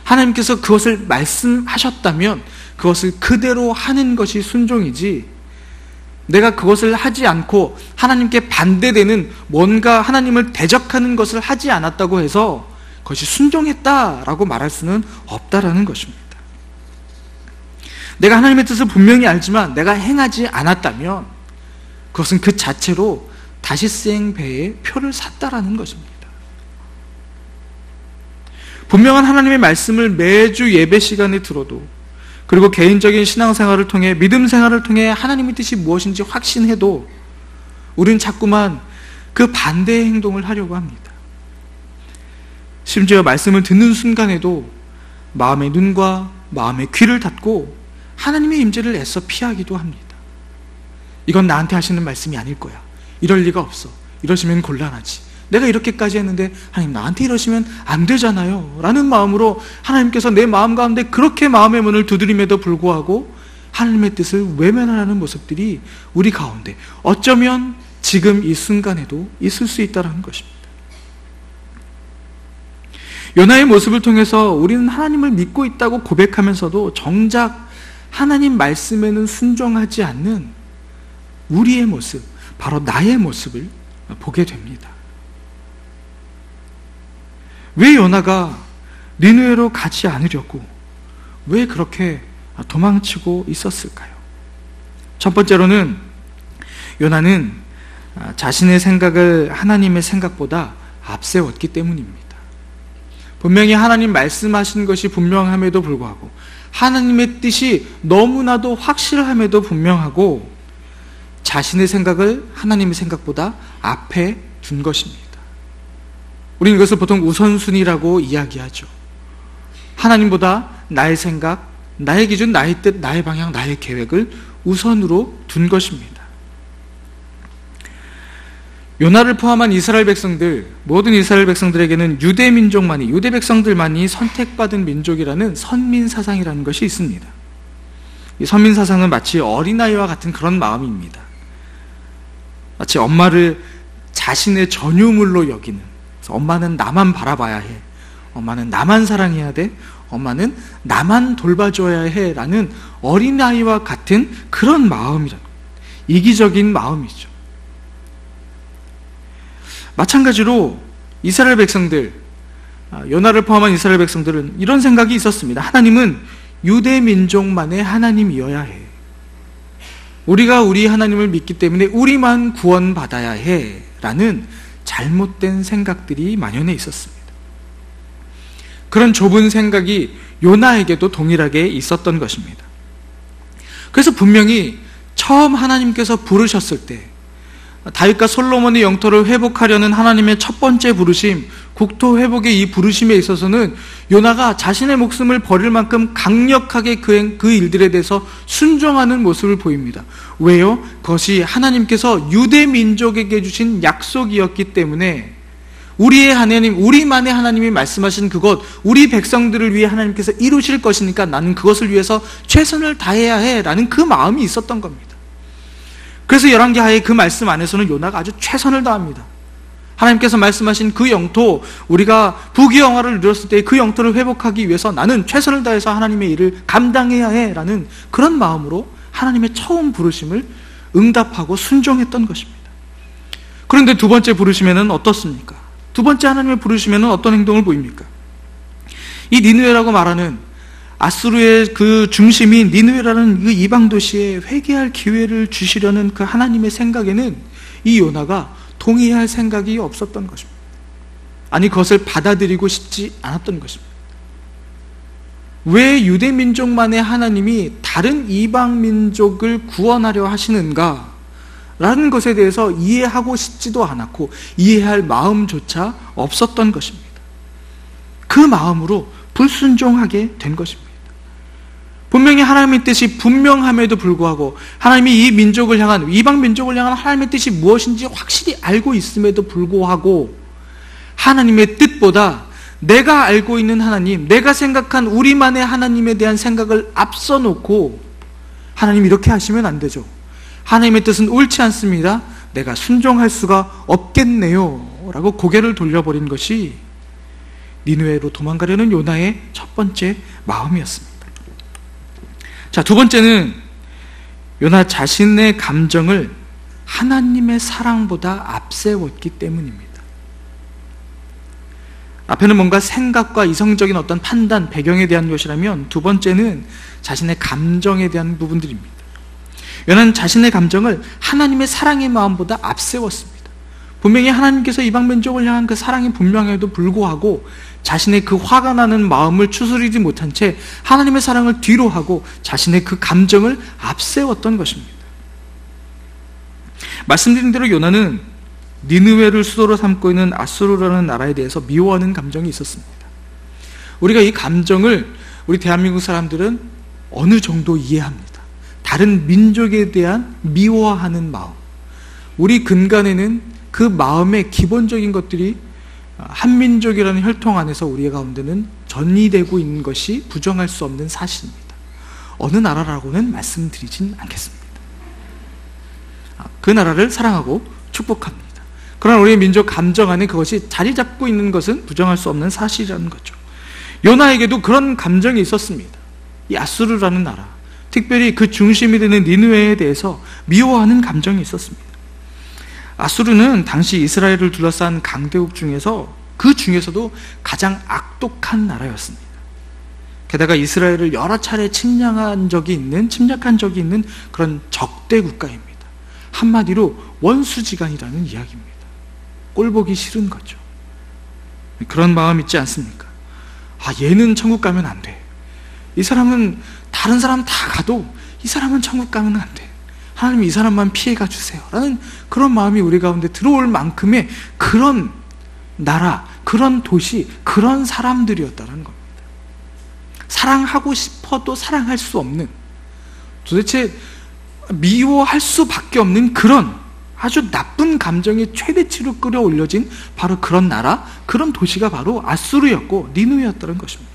하나님께서 그것을 말씀하셨다면 그것을 그대로 하는 것이 순종이지, 내가 그것을 하지 않고 하나님께 반대되는 뭔가 하나님을 대적하는 것을 하지 않았다고 해서 그것이 순종했다라고 말할 수는 없다라는 것입니다. 내가 하나님의 뜻을 분명히 알지만 내가 행하지 않았다면 그것은 그 자체로 다시스행 배의 표를 샀다라는 것입니다. 분명한 하나님의 말씀을 매주 예배 시간에 들어도, 그리고 개인적인 신앙생활을 통해, 믿음 생활을 통해 하나님의 뜻이 무엇인지 확신해도 우리는 자꾸만 그 반대의 행동을 하려고 합니다. 심지어 말씀을 듣는 순간에도 마음의 눈과 마음의 귀를 닫고 하나님의 임재를 애써 피하기도 합니다. 이건 나한테 하시는 말씀이 아닐 거야. 이럴 리가 없어. 이러시면 곤란하지. 내가 이렇게까지 했는데 하나님 나한테 이러시면 안 되잖아요 라는 마음으로 하나님께서 내 마음 가운데 그렇게 마음의 문을 두드림에도 불구하고 하나님의 뜻을 외면하는 모습들이 우리 가운데 어쩌면 지금 이 순간에도 있을 수 있다는 것입니다. 요나의 모습을 통해서 우리는 하나님을 믿고 있다고 고백하면서도 정작 하나님 말씀에는 순종하지 않는 우리의 모습, 바로 나의 모습을 보게 됩니다. 왜 요나가 니느웨로 가지 않으려고 왜 그렇게 도망치고 있었을까요? 첫 번째로는 요나는 자신의 생각을 하나님의 생각보다 앞세웠기 때문입니다. 분명히 하나님 말씀하신 것이 분명함에도 불구하고, 하나님의 뜻이 너무나도 확실함에도 분명하고 자신의 생각을 하나님의 생각보다 앞에 둔 것입니다. 우리는 이것을 보통 우선순위라고 이야기하죠. 하나님보다 나의 생각, 나의 기준, 나의 뜻, 나의 방향, 나의 계획을 우선으로 둔 것입니다. 요나를 포함한 이스라엘 백성들, 모든 이스라엘 백성들에게는 유대 민족만이, 유대 백성들만이 선택받은 민족이라는 선민사상이라는 것이 있습니다. 이 선민사상은 마치 어린아이와 같은 그런 마음입니다. 마치 엄마를 자신의 전유물로 여기는, 엄마는 나만 바라봐야 해, 엄마는 나만 사랑해야 돼, 엄마는 나만 돌봐줘야 해 라는 어린아이와 같은 그런 마음이란, 이기적인 마음이죠. 마찬가지로 이스라엘 백성들, 요나를 포함한 이스라엘 백성들은 이런 생각이 있었습니다. 하나님은 유대 민족만의 하나님이어야 해. 우리가 우리 하나님을 믿기 때문에 우리만 구원받아야 해 라는 잘못된 생각들이 만연해 있었습니다. 그런 좁은 생각이 요나에게도 동일하게 있었던 것입니다. 그래서 분명히 처음 하나님께서 부르셨을 때, 다윗과 솔로몬의 영토를 회복하려는 하나님의 첫 번째 부르심, 국토 회복의 이 부르심에 있어서는 요나가 자신의 목숨을 버릴 만큼 강력하게 그 일들에 대해서 순종하는 모습을 보입니다. 왜요? 그것이 하나님께서 유대 민족에게 주신 약속이었기 때문에, 우리의 하나님, 우리만의 하나님이 말씀하신 그것, 우리 백성들을 위해 하나님께서 이루실 것이니까 나는 그것을 위해서 최선을 다해야 해 라는 그 마음이 있었던 겁니다. 그래서 열왕기하의 그 말씀 안에서는 요나가 아주 최선을 다합니다. 하나님께서 말씀하신 그 영토, 우리가 부귀영화를 누렸을 때 그 영토를 회복하기 위해서 나는 최선을 다해서 하나님의 일을 감당해야 해 라는 그런 마음으로 하나님의 처음 부르심을 응답하고 순종했던 것입니다. 그런데 두 번째 부르심에는 어떻습니까? 두 번째 하나님의 부르심에는 어떤 행동을 보입니까? 이 니느웨라고 말하는 아수르의 그 중심인 니느웨라는 그 이방 도시에 회개할 기회를 주시려는 그 하나님의 생각에는 이 요나가 동의할 생각이 없었던 것입니다. 아니, 그것을 받아들이고 싶지 않았던 것입니다. 왜 유대 민족만의 하나님이 다른 이방 민족을 구원하려 하시는가 라는 것에 대해서 이해하고 싶지도 않았고 이해할 마음조차 없었던 것입니다. 그 마음으로 불순종하게 된 것입니다. 분명히 하나님의 뜻이 분명함에도 불구하고, 하나님이 이 민족을 향한, 이방 민족을 향한 하나님의 뜻이 무엇인지 확실히 알고 있음에도 불구하고 하나님의 뜻보다 내가 알고 있는 하나님, 내가 생각한 우리만의 하나님에 대한 생각을 앞서 놓고, 하나님 이렇게 하시면 안 되죠, 하나님의 뜻은 옳지 않습니다, 내가 순종할 수가 없겠네요 라고 고개를 돌려버린 것이 니느웨로 도망가려는 요나의 첫 번째 마음이었습니다. 자, 두 번째는 요나 자신의 감정을 하나님의 사랑보다 앞세웠기 때문입니다. 앞에는 뭔가 생각과 이성적인 어떤 판단, 배경에 대한 것이라면 두 번째는 자신의 감정에 대한 부분들입니다. 요나는 자신의 감정을 하나님의 사랑의 마음보다 앞세웠습니다. 분명히 하나님께서 이방 민족을 향한 그 사랑이 분명해도 불구하고 자신의 그 화가 나는 마음을 추스리지 못한 채 하나님의 사랑을 뒤로 하고 자신의 그 감정을 앞세웠던 것입니다. 말씀드린 대로 요나는 니느웨를 수도로 삼고 있는 아수르라는 나라에 대해서 미워하는 감정이 있었습니다. 우리가 이 감정을 우리 대한민국 사람들은 어느 정도 이해합니다. 다른 민족에 대한 미워하는 마음. 우리 근간에는 그 마음의 기본적인 것들이 한민족이라는 혈통 안에서 우리 가운데는 전이되고 있는 것이 부정할 수 없는 사실입니다. 어느 나라라고는 말씀드리진 않겠습니다. 그 나라를 사랑하고 축복합니다. 그러나 우리의 민족 감정 안에 그것이 자리 잡고 있는 것은 부정할 수 없는 사실이라는 거죠. 요나에게도 그런 감정이 있었습니다. 이 아수르라는 나라, 특별히 그 중심이 되는 니느웨에 대해서 미워하는 감정이 있었습니다. 아수르는 당시 이스라엘을 둘러싼 강대국 중에서 그 중에서도 가장 악독한 나라였습니다. 게다가 이스라엘을 여러 차례 침략한 적이 있는 그런 적대 국가입니다. 한마디로 원수지간이라는 이야기입니다. 꼴보기 싫은 거죠. 그런 마음 있지 않습니까? 얘는 천국 가면 안 돼. 이 사람은 다른 사람 다 가도 이 사람은 천국 가면 안 돼. 하나님 이 사람만 피해가 주세요. 라는 그런 마음이 우리 가운데 들어올 만큼의 그런 나라, 그런 도시, 그런 사람들이었다는 겁니다. 사랑하고 싶어도 사랑할 수 없는, 도대체 미워할 수밖에 없는 그런 아주 나쁜 감정이 최대치로 끌어올려진 바로 그런 나라, 그런 도시가 바로 아수르였고 니느웨였다는 것입니다.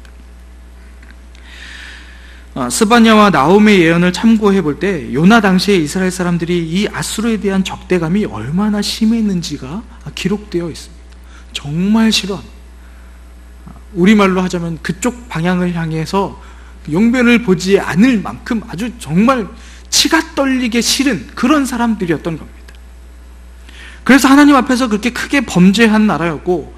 스바냐와 나홈의 예언을 참고해 볼 때 요나 당시에 이스라엘 사람들이 이 아수르에 대한 적대감이 얼마나 심했는지가 기록되어 있습니다. 정말 싫어합니다. 우리말로 하자면 그쪽 방향을 향해서 용변을 보지 않을 만큼 아주 정말 치가 떨리게 싫은 그런 사람들이었던 겁니다. 그래서 하나님 앞에서 그렇게 크게 범죄한 나라였고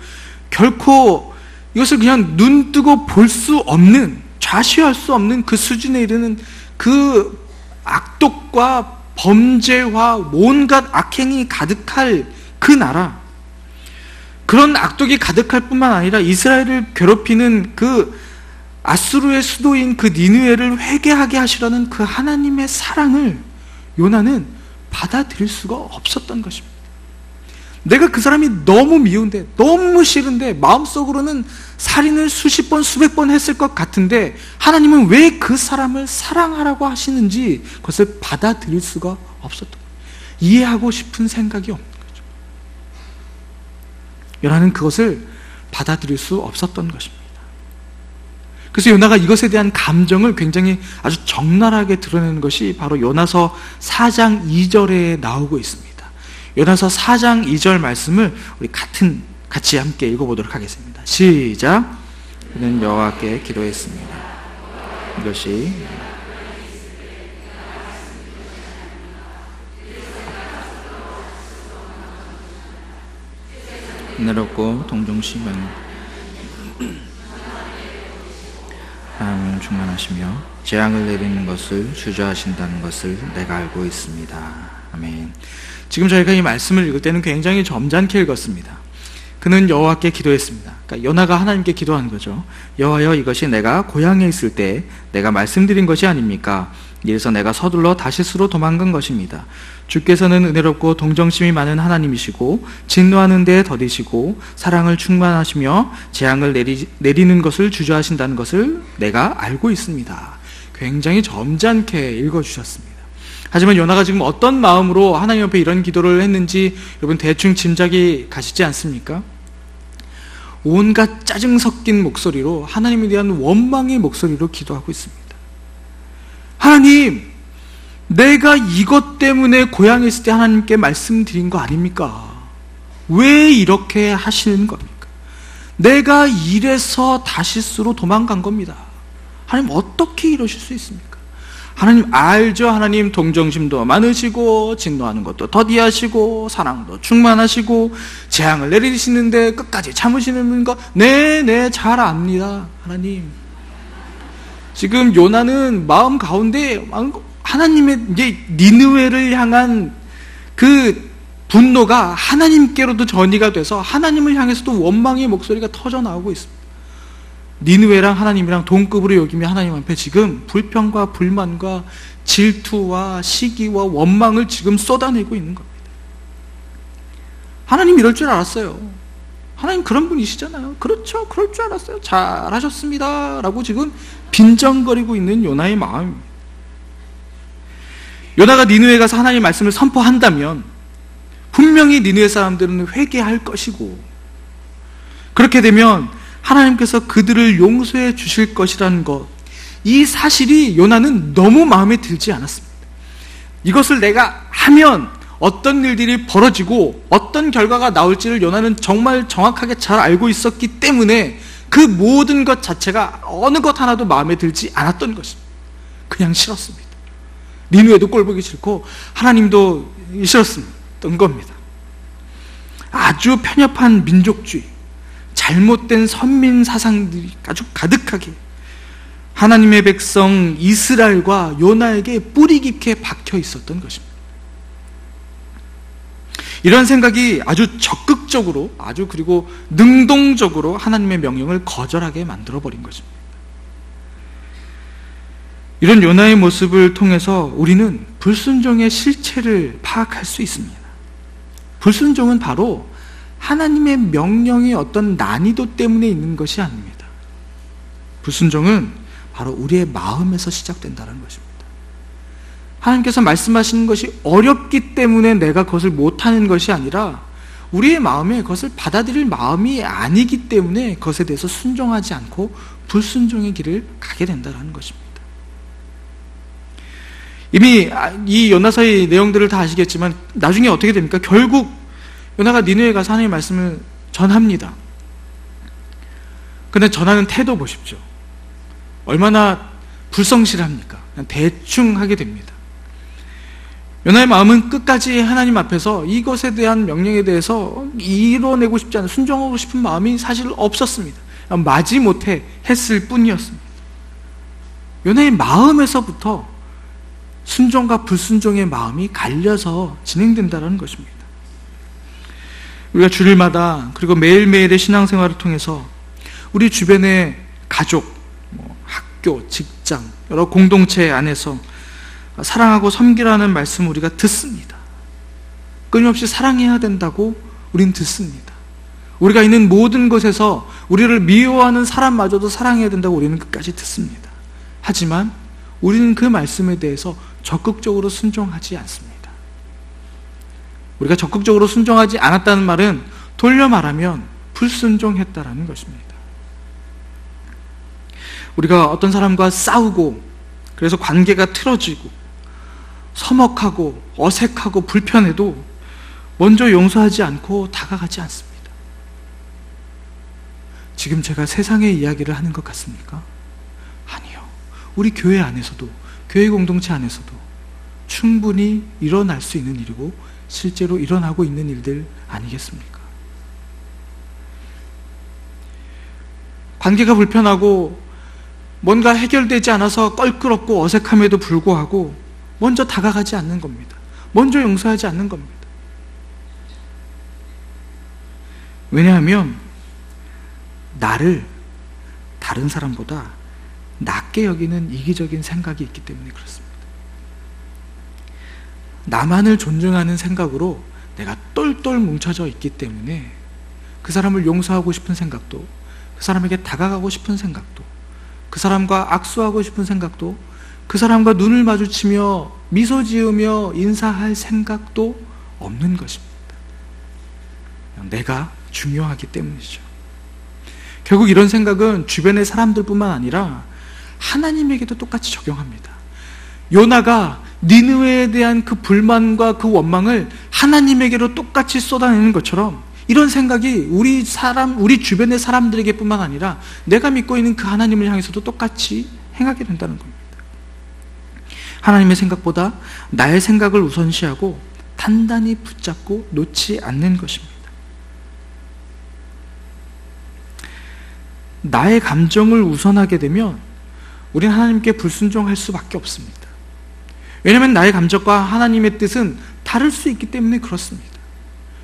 결코 이것을 그냥 눈 뜨고 볼 수 없는, 좌시할 수 없는 그 수준에 이르는 그 악독과 범죄와 온갖 악행이 가득할 그 나라, 그런 악독이 가득할 뿐만 아니라 이스라엘을 괴롭히는 그 아수르의 수도인 그 니느웨를 회개하게 하시라는 그 하나님의 사랑을 요나는 받아들일 수가 없었던 것입니다. 내가 그 사람이 너무 미운데, 너무 싫은데 마음속으로는 살인을 수십 번, 수백 번 했을 것 같은데 하나님은 왜 그 사람을 사랑하라고 하시는지 그것을 받아들일 수가 없었던 거예요. 이해하고 싶은 생각이 없는 거죠. 요나는 그것을 받아들일 수 없었던 것입니다. 그래서 요나가 이것에 대한 감정을 굉장히 아주 적나라하게 드러내는 것이 바로 요나서 4장 2절에 나오고 있습니다. 요나서 4장 2절 말씀을 우리 같이 함께 읽어보도록 하겠습니다. 시작. 그는 여호와께 기도했습니다. 이것이 은혜롭고 동정심은 하나님을 충만하시며 재앙을 내리는 것을 주저하신다는 것을 내가 알고 있습니다. 아멘. 지금 저희가 이 말씀을 읽을 때는 굉장히 점잖게 읽었습니다. 그는 여호와께 기도했습니다. 그러니까 요나가 하나님께 기도한 거죠. 여호와여, 이것이 내가 고향에 있을 때 내가 말씀드린 것이 아닙니까? 이래서 내가 서둘러 다시스로 도망간 것입니다. 주께서는 은혜롭고 동정심이 많은 하나님이시고 진노하는 데에 더디시고 사랑을 충만하시며 재앙을 내리는 것을 주저하신다는 것을 내가 알고 있습니다. 굉장히 점잖게 읽어주셨습니다. 하지만 요나가 지금 어떤 마음으로 하나님 앞에 이런 기도를 했는지 여러분 대충 짐작이 가시지 않습니까? 온갖 짜증 섞인 목소리로, 하나님에 대한 원망의 목소리로 기도하고 있습니다. 하나님, 내가 이것 때문에 고향에 있을 때 하나님께 말씀드린 거 아닙니까? 왜 이렇게 하시는 겁니까? 내가 이래서 다시스로 도망간 겁니다. 하나님, 어떻게 이러실 수 있습니까? 하나님 알죠? 하나님 동정심도 많으시고 진노하는 것도 더디하시고 사랑도 충만하시고 재앙을 내리시는데 끝까지 참으시는 거 네, 잘 압니다. 하나님. 지금 요나는 마음 가운데 하나님의 이제 니느웨를 향한 그 분노가 하나님께로도 전이가 돼서 하나님을 향해서도 원망의 목소리가 터져 나오고 있습니다. 니느웨랑 하나님이랑 동급으로 여기며 하나님 앞에 지금 불평과 불만과 질투와 시기와 원망을 지금 쏟아내고 있는 겁니다. 하나님 이럴 줄 알았어요. 하나님 그런 분이시잖아요. 그렇죠, 그럴 줄 알았어요. 잘하셨습니다 라고 지금 빈정거리고 있는 요나의 마음입니다. 요나가 니느웨에 가서 하나님의 말씀을 선포한다면 분명히 니느웨 사람들은 회개할 것이고, 그렇게 되면 하나님께서 그들을 용서해 주실 것이라는 것, 이 사실이 요나는 너무 마음에 들지 않았습니다. 이것을 내가 하면 어떤 일들이 벌어지고 어떤 결과가 나올지를 요나는 정말 정확하게 잘 알고 있었기 때문에 그 모든 것 자체가 어느 것 하나도 마음에 들지 않았던 것입니다. 그냥 싫었습니다. 니느웨도 꼴보기 싫고 하나님도 싫었던 겁니다. 아주 편협한 민족주의, 잘못된 선민 사상들이 아주 가득하게 하나님의 백성 이스라엘과 요나에게 뿌리 깊게 박혀 있었던 것입니다. 이런 생각이 아주 적극적으로, 아주 그리고 능동적으로 하나님의 명령을 거절하게 만들어버린 것입니다. 이런 요나의 모습을 통해서 우리는 불순종의 실체를 파악할 수 있습니다. 불순종은 바로 하나님의 명령의 어떤 난이도 때문에 있는 것이 아닙니다. 불순종은 바로 우리의 마음에서 시작된다는 것입니다. 하나님께서 말씀하시는 것이 어렵기 때문에 내가 그것을 못하는 것이 아니라 우리의 마음에 그것을 받아들일 마음이 아니기 때문에 그것에 대해서 순종하지 않고 불순종의 길을 가게 된다는 것입니다. 이미 이 요나서의 내용들을 다 아시겠지만 나중에 어떻게 됩니까? 결국 요나가 니느웨에 가서 하나님의 말씀을 전합니다. 그런데 전하는 태도 보십시오. 얼마나 불성실합니까? 그냥 대충 하게 됩니다. 요나의 마음은 끝까지 하나님 앞에서 이것에 대한 명령에 대해서 이뤄내고 싶지 않은, 순종하고 싶은 마음이 사실 없었습니다. 마지못해 했을 뿐이었습니다. 요나의 마음에서부터 순종과 불순종의 마음이 갈려서 진행된다는 것입니다. 우리가 주일마다 그리고 매일매일의 신앙생활을 통해서 우리 주변의 가족, 학교, 직장, 여러 공동체 안에서 사랑하고 섬기라는 말씀을 우리가 듣습니다. 끊임없이 사랑해야 된다고 우린 듣습니다. 우리가 있는 모든 곳에서 우리를 미워하는 사람마저도 사랑해야 된다고 우리는 끝까지 듣습니다. 하지만 우리는 그 말씀에 대해서 적극적으로 순종하지 않습니다. 우리가 적극적으로 순종하지 않았다는 말은 돌려 말하면 불순종했다라는 것입니다. 우리가 어떤 사람과 싸우고 그래서 관계가 틀어지고 서먹하고 어색하고 불편해도 먼저 용서하지 않고 다가가지 않습니다. 지금 제가 세상의 이야기를 하는 것 같습니까? 아니요. 우리 교회 안에서도, 교회 공동체 안에서도 충분히 일어날 수 있는 일이고 실제로 일어나고 있는 일들 아니겠습니까? 관계가 불편하고 뭔가 해결되지 않아서 껄끄럽고 어색함에도 불구하고 먼저 다가가지 않는 겁니다. 먼저 용서하지 않는 겁니다. 왜냐하면 나를 다른 사람보다 낮게 여기는 이기적인 생각이 있기 때문에 그렇습니다. 나만을 존중하는 생각으로 내가 똘똘 뭉쳐져 있기 때문에 그 사람을 용서하고 싶은 생각도, 그 사람에게 다가가고 싶은 생각도, 그 사람과 악수하고 싶은 생각도, 그 사람과 눈을 마주치며 미소 지으며 인사할 생각도 없는 것입니다. 내가 중요하기 때문이죠. 결국 이런 생각은 주변의 사람들뿐만 아니라 하나님에게도 똑같이 적용합니다. 요나가 니느웨에 대한 그 불만과 그 원망을 하나님에게로 똑같이 쏟아내는 것처럼 이런 생각이 우리 주변의 사람들에게 뿐만 아니라 내가 믿고 있는 그 하나님을 향해서도 똑같이 행하게 된다는 겁니다. 하나님의 생각보다 나의 생각을 우선시하고 단단히 붙잡고 놓지 않는 것입니다. 나의 감정을 우선하게 되면 우리는 하나님께 불순종할 수밖에 없습니다. 왜냐하면 나의 감정과 하나님의 뜻은 다를 수 있기 때문에 그렇습니다.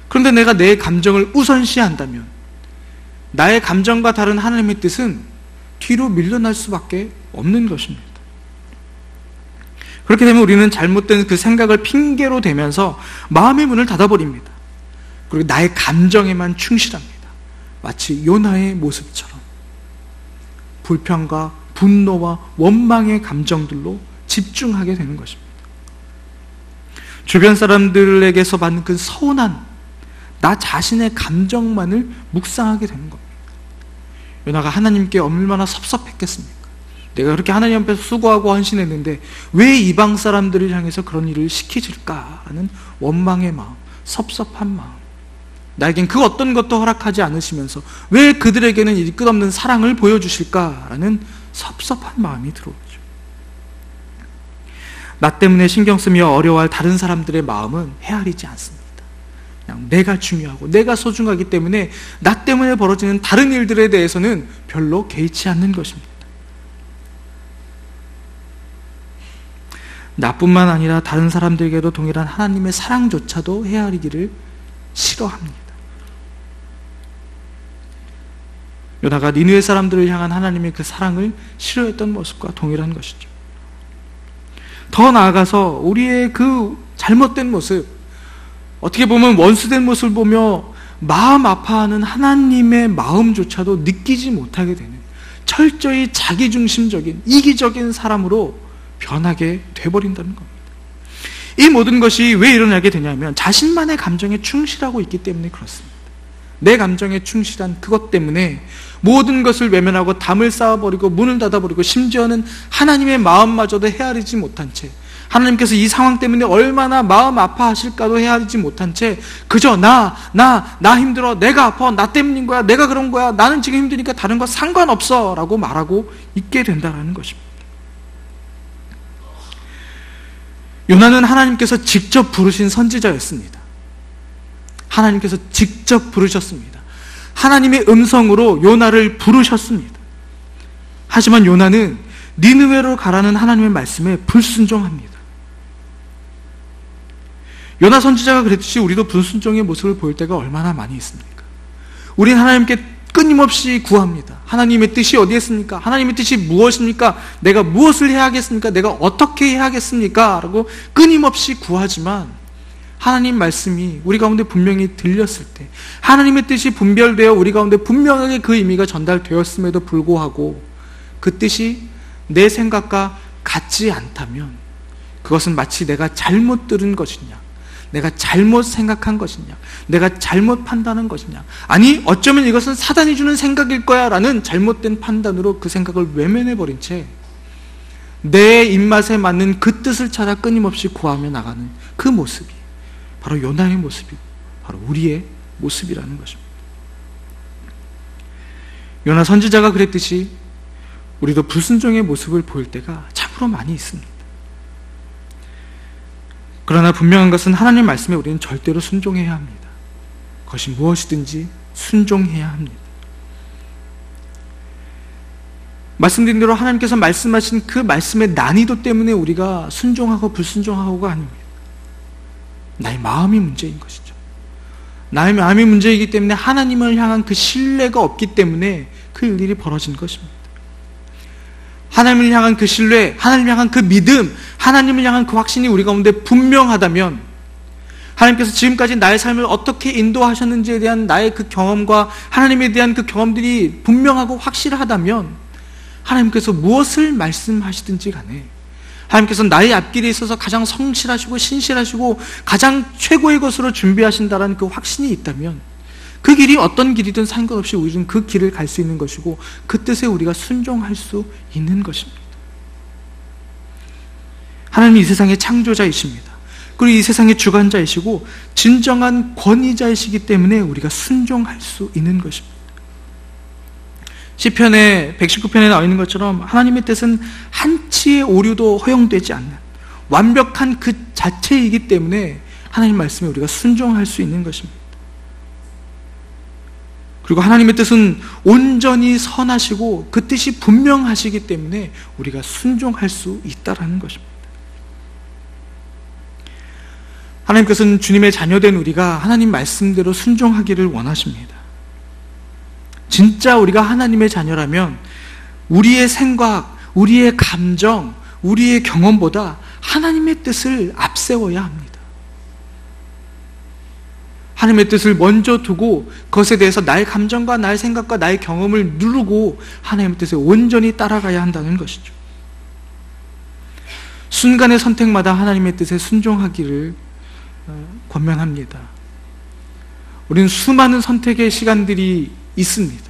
그런데 내가 내 감정을 우선시한다면 나의 감정과 다른 하나님의 뜻은 뒤로 밀려날 수밖에 없는 것입니다. 그렇게 되면 우리는 잘못된 그 생각을 핑계로 대면서 마음의 문을 닫아버립니다. 그리고 나의 감정에만 충실합니다. 마치 요나의 모습처럼 불평과 분노와 원망의 감정들로 집중하게 되는 것입니다. 주변 사람들에게서 받는 그 서운한 나 자신의 감정만을 묵상하게 되는 겁니다. 요나가 하나님께 얼마나 섭섭했겠습니까? 내가 그렇게 하나님 앞에서 수고하고 헌신했는데 왜 이방 사람들을 향해서 그런 일을 시키실까라는 원망의 마음, 섭섭한 마음, 나에겐 그 어떤 것도 허락하지 않으시면서 왜 그들에게는 이 끝없는 사랑을 보여주실까라는 섭섭한 마음이 들어오죠. 나 때문에 신경 쓰며 어려워할 다른 사람들의 마음은 헤아리지 않습니다. 그냥 내가 중요하고 내가 소중하기 때문에 나 때문에 벌어지는 다른 일들에 대해서는 별로 개의치 않는 것입니다. 나뿐만 아니라 다른 사람들에게도 동일한 하나님의 사랑조차도 헤아리기를 싫어합니다. 요나가 니느웨 사람들을 향한 하나님의 그 사랑을 싫어했던 모습과 동일한 것이죠. 더 나아가서 우리의 그 잘못된 모습, 어떻게 보면 원수된 모습을 보며 마음 아파하는 하나님의 마음조차도 느끼지 못하게 되는 철저히 자기중심적인 이기적인 사람으로 변하게 돼버린다는 겁니다. 이 모든 것이 왜 일어나게 되냐면 자신만의 감정에 충실하고 있기 때문에 그렇습니다. 내 감정에 충실한 그것 때문에 모든 것을 외면하고 담을 쌓아버리고 문을 닫아버리고 심지어는 하나님의 마음마저도 헤아리지 못한 채, 하나님께서 이 상황 때문에 얼마나 마음 아파하실까도 헤아리지 못한 채 그저 나 힘들어, 내가 아파, 나 때문인 거야, 내가 그런 거야, 나는 지금 힘드니까 다른 거 상관없어 라고 말하고 있게 된다는 것입니다. 요나는 하나님께서 직접 부르신 선지자였습니다. 하나님께서 직접 부르셨습니다. 하나님의 음성으로 요나를 부르셨습니다. 하지만 요나는 니느웨로 가라는 하나님의 말씀에 불순종합니다. 요나 선지자가 그랬듯이 우리도 불순종의 모습을 보일 때가 얼마나 많이 있습니까? 우리는 하나님께 끊임없이 구합니다. 하나님의 뜻이 어디에 있습니까? 하나님의 뜻이 무엇입니까? 내가 무엇을 해야겠습니까? 내가 어떻게 해야겠습니까? 라고 끊임없이 구하지만 하나님 말씀이 우리 가운데 분명히 들렸을 때, 하나님의 뜻이 분별되어 우리 가운데 분명하게 그 의미가 전달되었음에도 불구하고 그 뜻이 내 생각과 같지 않다면 그것은 마치 내가 잘못 들은 것이냐, 내가 잘못 생각한 것이냐, 내가 잘못 판단한 것이냐, 아니 어쩌면 이것은 사단이 주는 생각일 거야 라는 잘못된 판단으로 그 생각을 외면해버린 채 내 입맛에 맞는 그 뜻을 찾아 끊임없이 구하며 나가는 그 모습이 바로 요나의 모습이고 바로 우리의 모습이라는 것입니다. 요나 선지자가 그랬듯이 우리도 불순종의 모습을 보일 때가 참으로 많이 있습니다. 그러나 분명한 것은 하나님 말씀에 우리는 절대로 순종해야 합니다. 그것이 무엇이든지 순종해야 합니다. 말씀드린 대로 하나님께서 말씀하신 그 말씀의 난이도 때문에 우리가 순종하고 불순종하고가 아닙니다. 나의 마음이 문제인 것이죠. 나의 마음이 문제이기 때문에 하나님을 향한 그 신뢰가 없기 때문에 그 일이 벌어진 것입니다. 하나님을 향한 그 신뢰, 하나님을 향한 그 믿음, 하나님을 향한 그 확신이 우리 가운데 분명하다면, 하나님께서 지금까지 나의 삶을 어떻게 인도하셨는지에 대한 나의 그 경험과 하나님에 대한 그 경험들이 분명하고 확실하다면 하나님께서 무엇을 말씀하시든지 간에 하나님께서 나의 앞길에 있어서 가장 성실하시고 신실하시고 가장 최고의 것으로 준비하신다는 그 확신이 있다면 그 길이 어떤 길이든 상관없이 우리는 그 길을 갈 수 있는 것이고 그 뜻에 우리가 순종할 수 있는 것입니다. 하나님이 이 세상의 창조자이십니다. 그리고 이 세상의 주관자이시고 진정한 권위자이시기 때문에 우리가 순종할 수 있는 것입니다. 시편의 119편에 나와 있는 것처럼 하나님의 뜻은 한치의 오류도 허용되지 않는, 완벽한 그 자체이기 때문에 하나님 말씀에 우리가 순종할 수 있는 것입니다. 그리고 하나님의 뜻은 온전히 선하시고 그 뜻이 분명하시기 때문에 우리가 순종할 수 있다라는 것입니다. 하나님께서는 주님의 자녀된 우리가 하나님 말씀대로 순종하기를 원하십니다. 진짜 우리가 하나님의 자녀라면 우리의 생각, 우리의 감정, 우리의 경험보다 하나님의 뜻을 앞세워야 합니다. 하나님의 뜻을 먼저 두고 그것에 대해서 나의 감정과 나의 생각과 나의 경험을 누르고 하나님의 뜻에 온전히 따라가야 한다는 것이죠. 순간의 선택마다 하나님의 뜻에 순종하기를 권면합니다. 우리는 수많은 선택의 시간들이 있습니다.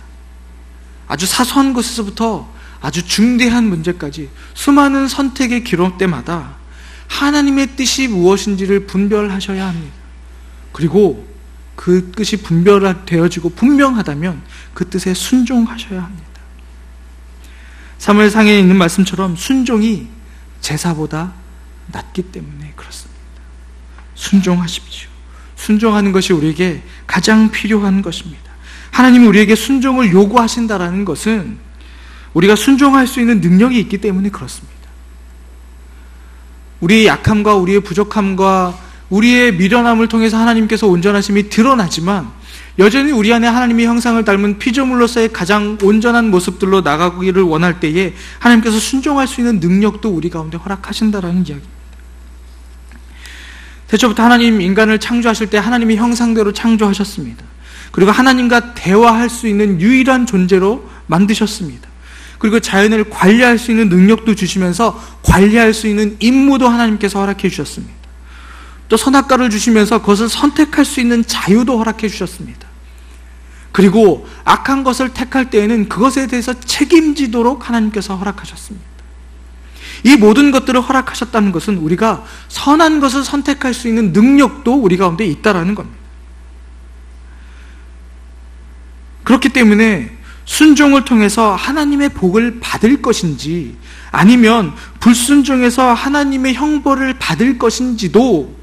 아주 사소한 것에서부터 아주 중대한 문제까지 수많은 선택의 기록 때마다 하나님의 뜻이 무엇인지를 분별하셔야 합니다. 그리고 그 뜻이 분별되어지고 분명하다면 그 뜻에 순종하셔야 합니다. 사무엘상에 있는 말씀처럼 순종이 제사보다 낫기 때문에 그렇습니다. 순종하십시오. 순종하는 것이 우리에게 가장 필요한 것입니다. 하나님이 우리에게 순종을 요구하신다라는 것은 우리가 순종할 수 있는 능력이 있기 때문에 그렇습니다. 우리의 약함과 우리의 부족함과 우리의 미련함을 통해서 하나님께서 온전하심이 드러나지만 여전히 우리 안에 하나님의 형상을 닮은 피조물로서의 가장 온전한 모습들로 나가기를 원할 때에 하나님께서 순종할 수 있는 능력도 우리 가운데 허락하신다라는 이야기입니다. 태초부터 하나님 인간을 창조하실 때 하나님의 형상대로 창조하셨습니다. 그리고 하나님과 대화할 수 있는 유일한 존재로 만드셨습니다. 그리고 자연을 관리할 수 있는 능력도 주시면서 관리할 수 있는 임무도 하나님께서 허락해 주셨습니다. 또 선악과를 주시면서 그것을 선택할 수 있는 자유도 허락해 주셨습니다. 그리고 악한 것을 택할 때에는 그것에 대해서 책임지도록 하나님께서 허락하셨습니다. 이 모든 것들을 허락하셨다는 것은 우리가 선한 것을 선택할 수 있는 능력도 우리 가운데 있다라는 겁니다. 그렇기 때문에 순종을 통해서 하나님의 복을 받을 것인지 아니면 불순종해서 하나님의 형벌을 받을 것인지도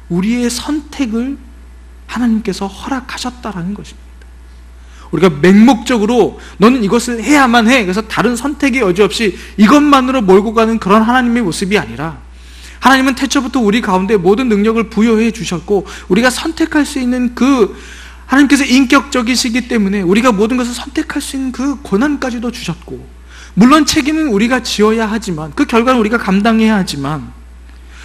우리의 선택을 하나님께서 허락하셨다라는 것입니다. 우리가 맹목적으로 너는 이것을 해야만 해, 그래서 다른 선택의 여지 없이 이것만으로 몰고 가는 그런 하나님의 모습이 아니라 하나님은 태초부터 우리 가운데 모든 능력을 부여해 주셨고 우리가 선택할 수 있는 그 하나님께서 인격적이시기 때문에 우리가 모든 것을 선택할 수 있는 그 권한까지도 주셨고 물론 책임은 우리가 지어야 하지만 그 결과는 우리가 감당해야 하지만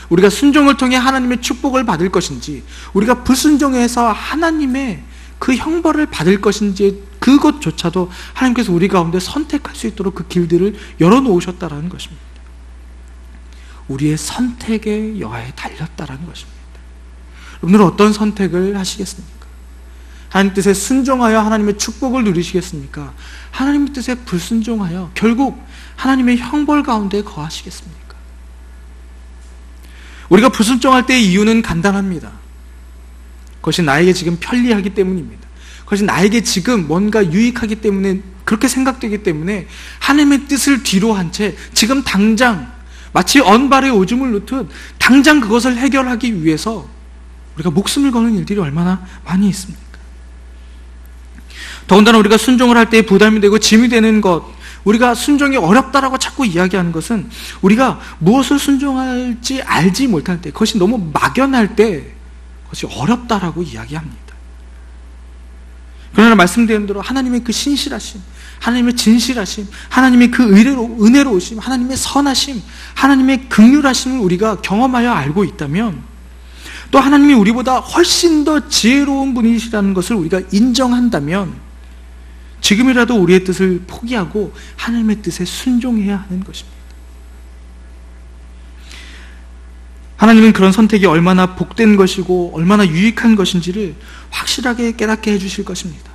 우리가 순종을 통해 하나님의 축복을 받을 것인지 우리가 불순종해서 하나님의 그 형벌을 받을 것인지 그것조차도 하나님께서 우리 가운데 선택할 수 있도록 그 길들을 열어놓으셨다라는 것입니다. 우리의 선택의 여하에 달렸다라는 것입니다. 여러분들은 어떤 선택을 하시겠습니까? 하나님 뜻에 순종하여 하나님의 축복을 누리시겠습니까? 하나님의 뜻에 불순종하여 결국 하나님의 형벌 가운데 거하시겠습니까? 우리가 불순종할 때의 이유는 간단합니다. 그것이 나에게 지금 편리하기 때문입니다. 그것이 나에게 지금 뭔가 유익하기 때문에 그렇게 생각되기 때문에 하나님의 뜻을 뒤로 한 채 지금 당장 마치 언발에 오줌을 놓듯 당장 그것을 해결하기 위해서 우리가 목숨을 거는 일들이 얼마나 많이 있습니까? 더군다나 우리가 순종을 할 때 부담이 되고 짐이 되는 것, 우리가 순종이 어렵다라고 자꾸 이야기하는 것은 우리가 무엇을 순종할지 알지 못할 때, 그것이 너무 막연할 때 그것이 어렵다라고 이야기합니다. 그러나 말씀드린 대로 하나님의 그 신실하심, 하나님의 진실하심, 하나님의 그 은혜로우심, 하나님의 선하심, 하나님의 긍휼하심을 우리가 경험하여 알고 있다면 또 하나님이 우리보다 훨씬 더 지혜로운 분이시라는 것을 우리가 인정한다면 지금이라도 우리의 뜻을 포기하고 하나님의 뜻에 순종해야 하는 것입니다. 하나님은 그런 선택이 얼마나 복된 것이고 얼마나 유익한 것인지를 확실하게 깨닫게 해주실 것입니다.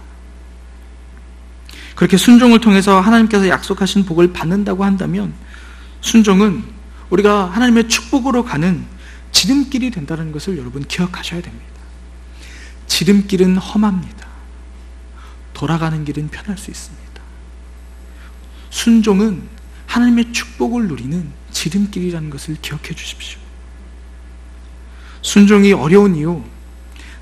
그렇게 순종을 통해서 하나님께서 약속하신 복을 받는다고 한다면 순종은 우리가 하나님의 축복으로 가는 지름길이 된다는 것을 여러분 기억하셔야 됩니다. 지름길은 험합니다. 돌아가는 길은 편할 수 있습니다. 순종은 하나님의 축복을 누리는 지름길이라는 것을 기억해 주십시오. 순종이 어려운 이유,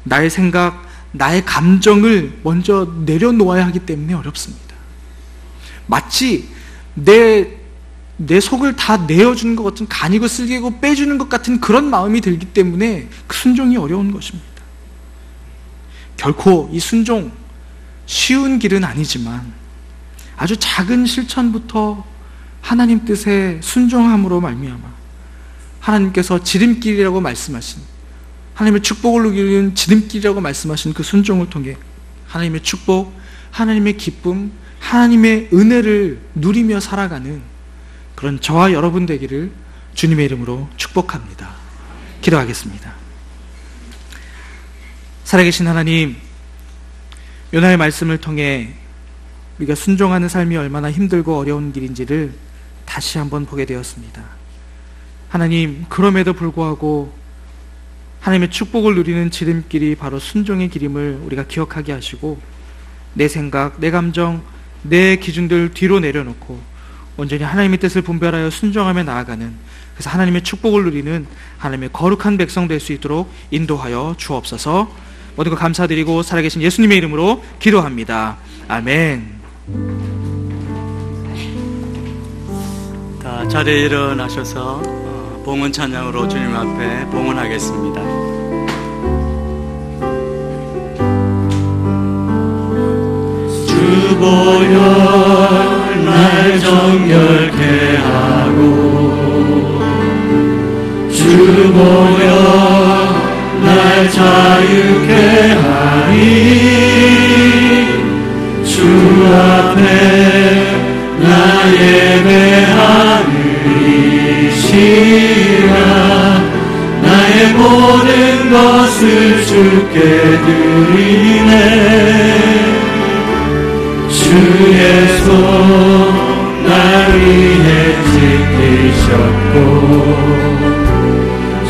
나의 생각, 나의 감정을 먼저 내려놓아야 하기 때문에 어렵습니다. 마치 내 속을 다 내어주는 것 같은, 간이고 쓸개고 빼주는 것 같은 그런 마음이 들기 때문에 그 순종이 어려운 것입니다. 결코 이 순종 쉬운 길은 아니지만 아주 작은 실천부터 하나님 뜻에 순종함으로 말미암아 하나님께서 지름길이라고 말씀하신, 하나님의 축복을 누리는 지름길이라고 말씀하신 그 순종을 통해 하나님의 축복, 하나님의 기쁨, 하나님의 은혜를 누리며 살아가는 그런 저와 여러분 되기를 주님의 이름으로 축복합니다. 기도하겠습니다. 살아계신 하나님, 요나의 말씀을 통해 우리가 순종하는 삶이 얼마나 힘들고 어려운 길인지를 다시 한번 보게 되었습니다. 하나님, 그럼에도 불구하고 하나님의 축복을 누리는 지름길이 바로 순종의 길임을 우리가 기억하게 하시고, 내 생각, 내 감정, 내 기준들 뒤로 내려놓고 온전히 하나님의 뜻을 분별하여 순종하며 나아가는, 그래서 하나님의 축복을 누리는 하나님의 거룩한 백성 될 수 있도록 인도하여 주옵소서. 모든 것 감사드리고 살아계신 예수님의 이름으로 기도합니다. 아멘. 다 자리에 일어나셔서 봉헌 찬양으로 주님 앞에 봉헌하겠습니다. 주 보혈 날 정결케 하고, 주 보혈 날 자유케 하리, 주 앞에 나 예배하느니 시라, 나의 모든 것을 주께 드리네. 주의 손 날 위해 지키셨고,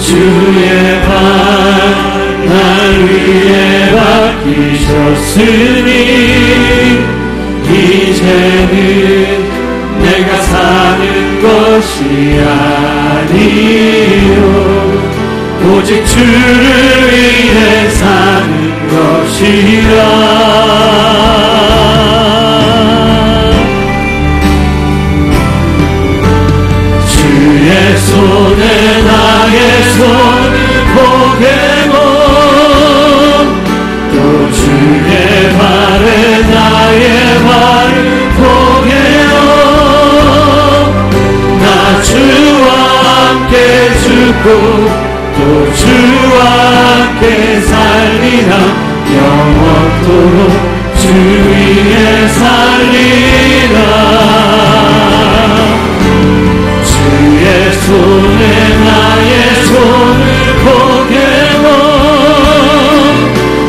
주의 발 날 위해 박히셨으니, 이제는 내가 사는 것이 아니요 오직 주를 위해 사는 것이라. 주의 손에 나의 손을 포개고, 또 주의 발에 나의 발을 포개어, 나 주와 함께 죽고 또 주와 함께 살리라. 영원토록 주 위에 살리라. 주의 손에 나의 손을 포개고,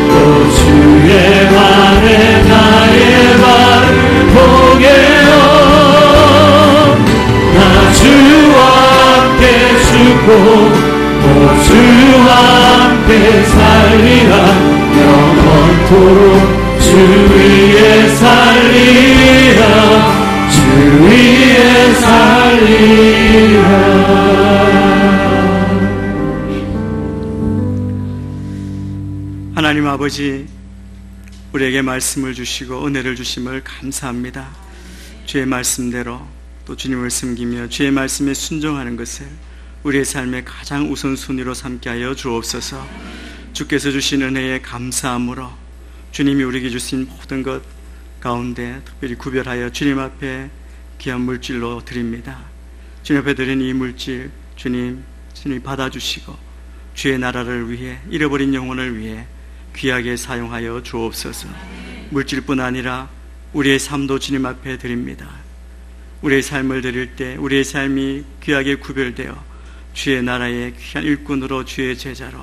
또 주의 발에 나의 발을 포개어, 나 주와 함께 죽고 또 주와 함께 살리라. 영원토록 주 위에 살리라. 주 위에 살리라. 하나님 아버지, 우리에게 말씀을 주시고 은혜를 주심을 감사합니다. 주의 말씀대로 또 주님을 섬기며 주의 말씀에 순종하는 것을 우리의 삶의 가장 우선순위로 삼게 하여 주옵소서. 주께서 주신 은혜에 감사함으로 주님이 우리에게 주신 모든 것 가운데 특별히 구별하여 주님 앞에 귀한 물질로 드립니다. 주님 앞에 드린 이 물질 주님 받아주시고 주의 나라를 위해, 잃어버린 영혼을 위해 귀하게 사용하여 주옵소서. 물질뿐 아니라 우리의 삶도 주님 앞에 드립니다. 우리의 삶을 드릴 때 우리의 삶이 귀하게 구별되어 주의 나라의 귀한 일꾼으로, 주의 제자로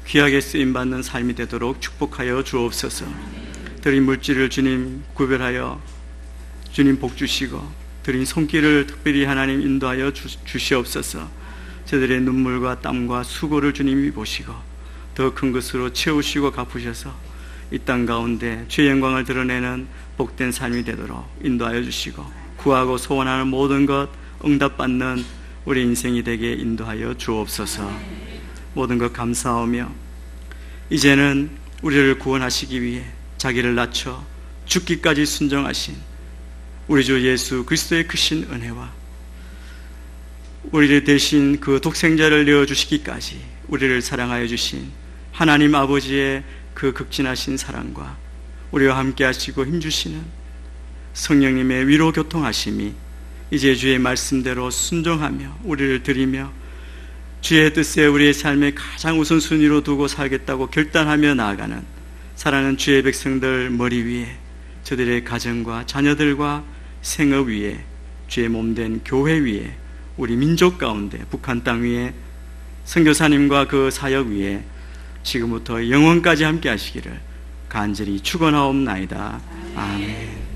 귀하게 쓰임받는 삶이 되도록 축복하여 주옵소서. 드린 물질을 주님 구별하여 주님 복 주시고, 드린 손길을 특별히 하나님 인도하여 주시옵소서. 저들의 눈물과 땀과 수고를 주님이 보시고 더 큰 것으로 채우시고 갚으셔서 이 땅 가운데 주의 영광을 드러내는 복된 삶이 되도록 인도하여 주시고 구하고 소원하는 모든 것 응답받는 우리 인생이 되게 인도하여 주옵소서. 모든 것 감사하며 이제는 우리를 구원하시기 위해 자기를 낮춰 죽기까지 순종하신 우리 주 예수 그리스도의 크신 은혜와 우리를 대신 그 독생자를 내어주시기까지 우리를 사랑하여 주신 하나님 아버지의 그 극진하신 사랑과 우리와 함께 하시고 힘주시는 성령님의 위로 교통하심이 이제 주의 말씀대로 순종하며 우리를 드리며 주의 뜻에 우리의 삶의 가장 우선순위로 두고 살겠다고 결단하며 나아가는 사랑하는 주의 백성들 머리 위에 저들의 가정과 자녀들과 생업 위에 주의 몸된 교회 위에 우리 민족 가운데 북한 땅 위에 선교사님과 그 사역 위에 지금부터 영원까지 함께 하시기를 간절히 축원하옵나이다. 아멘.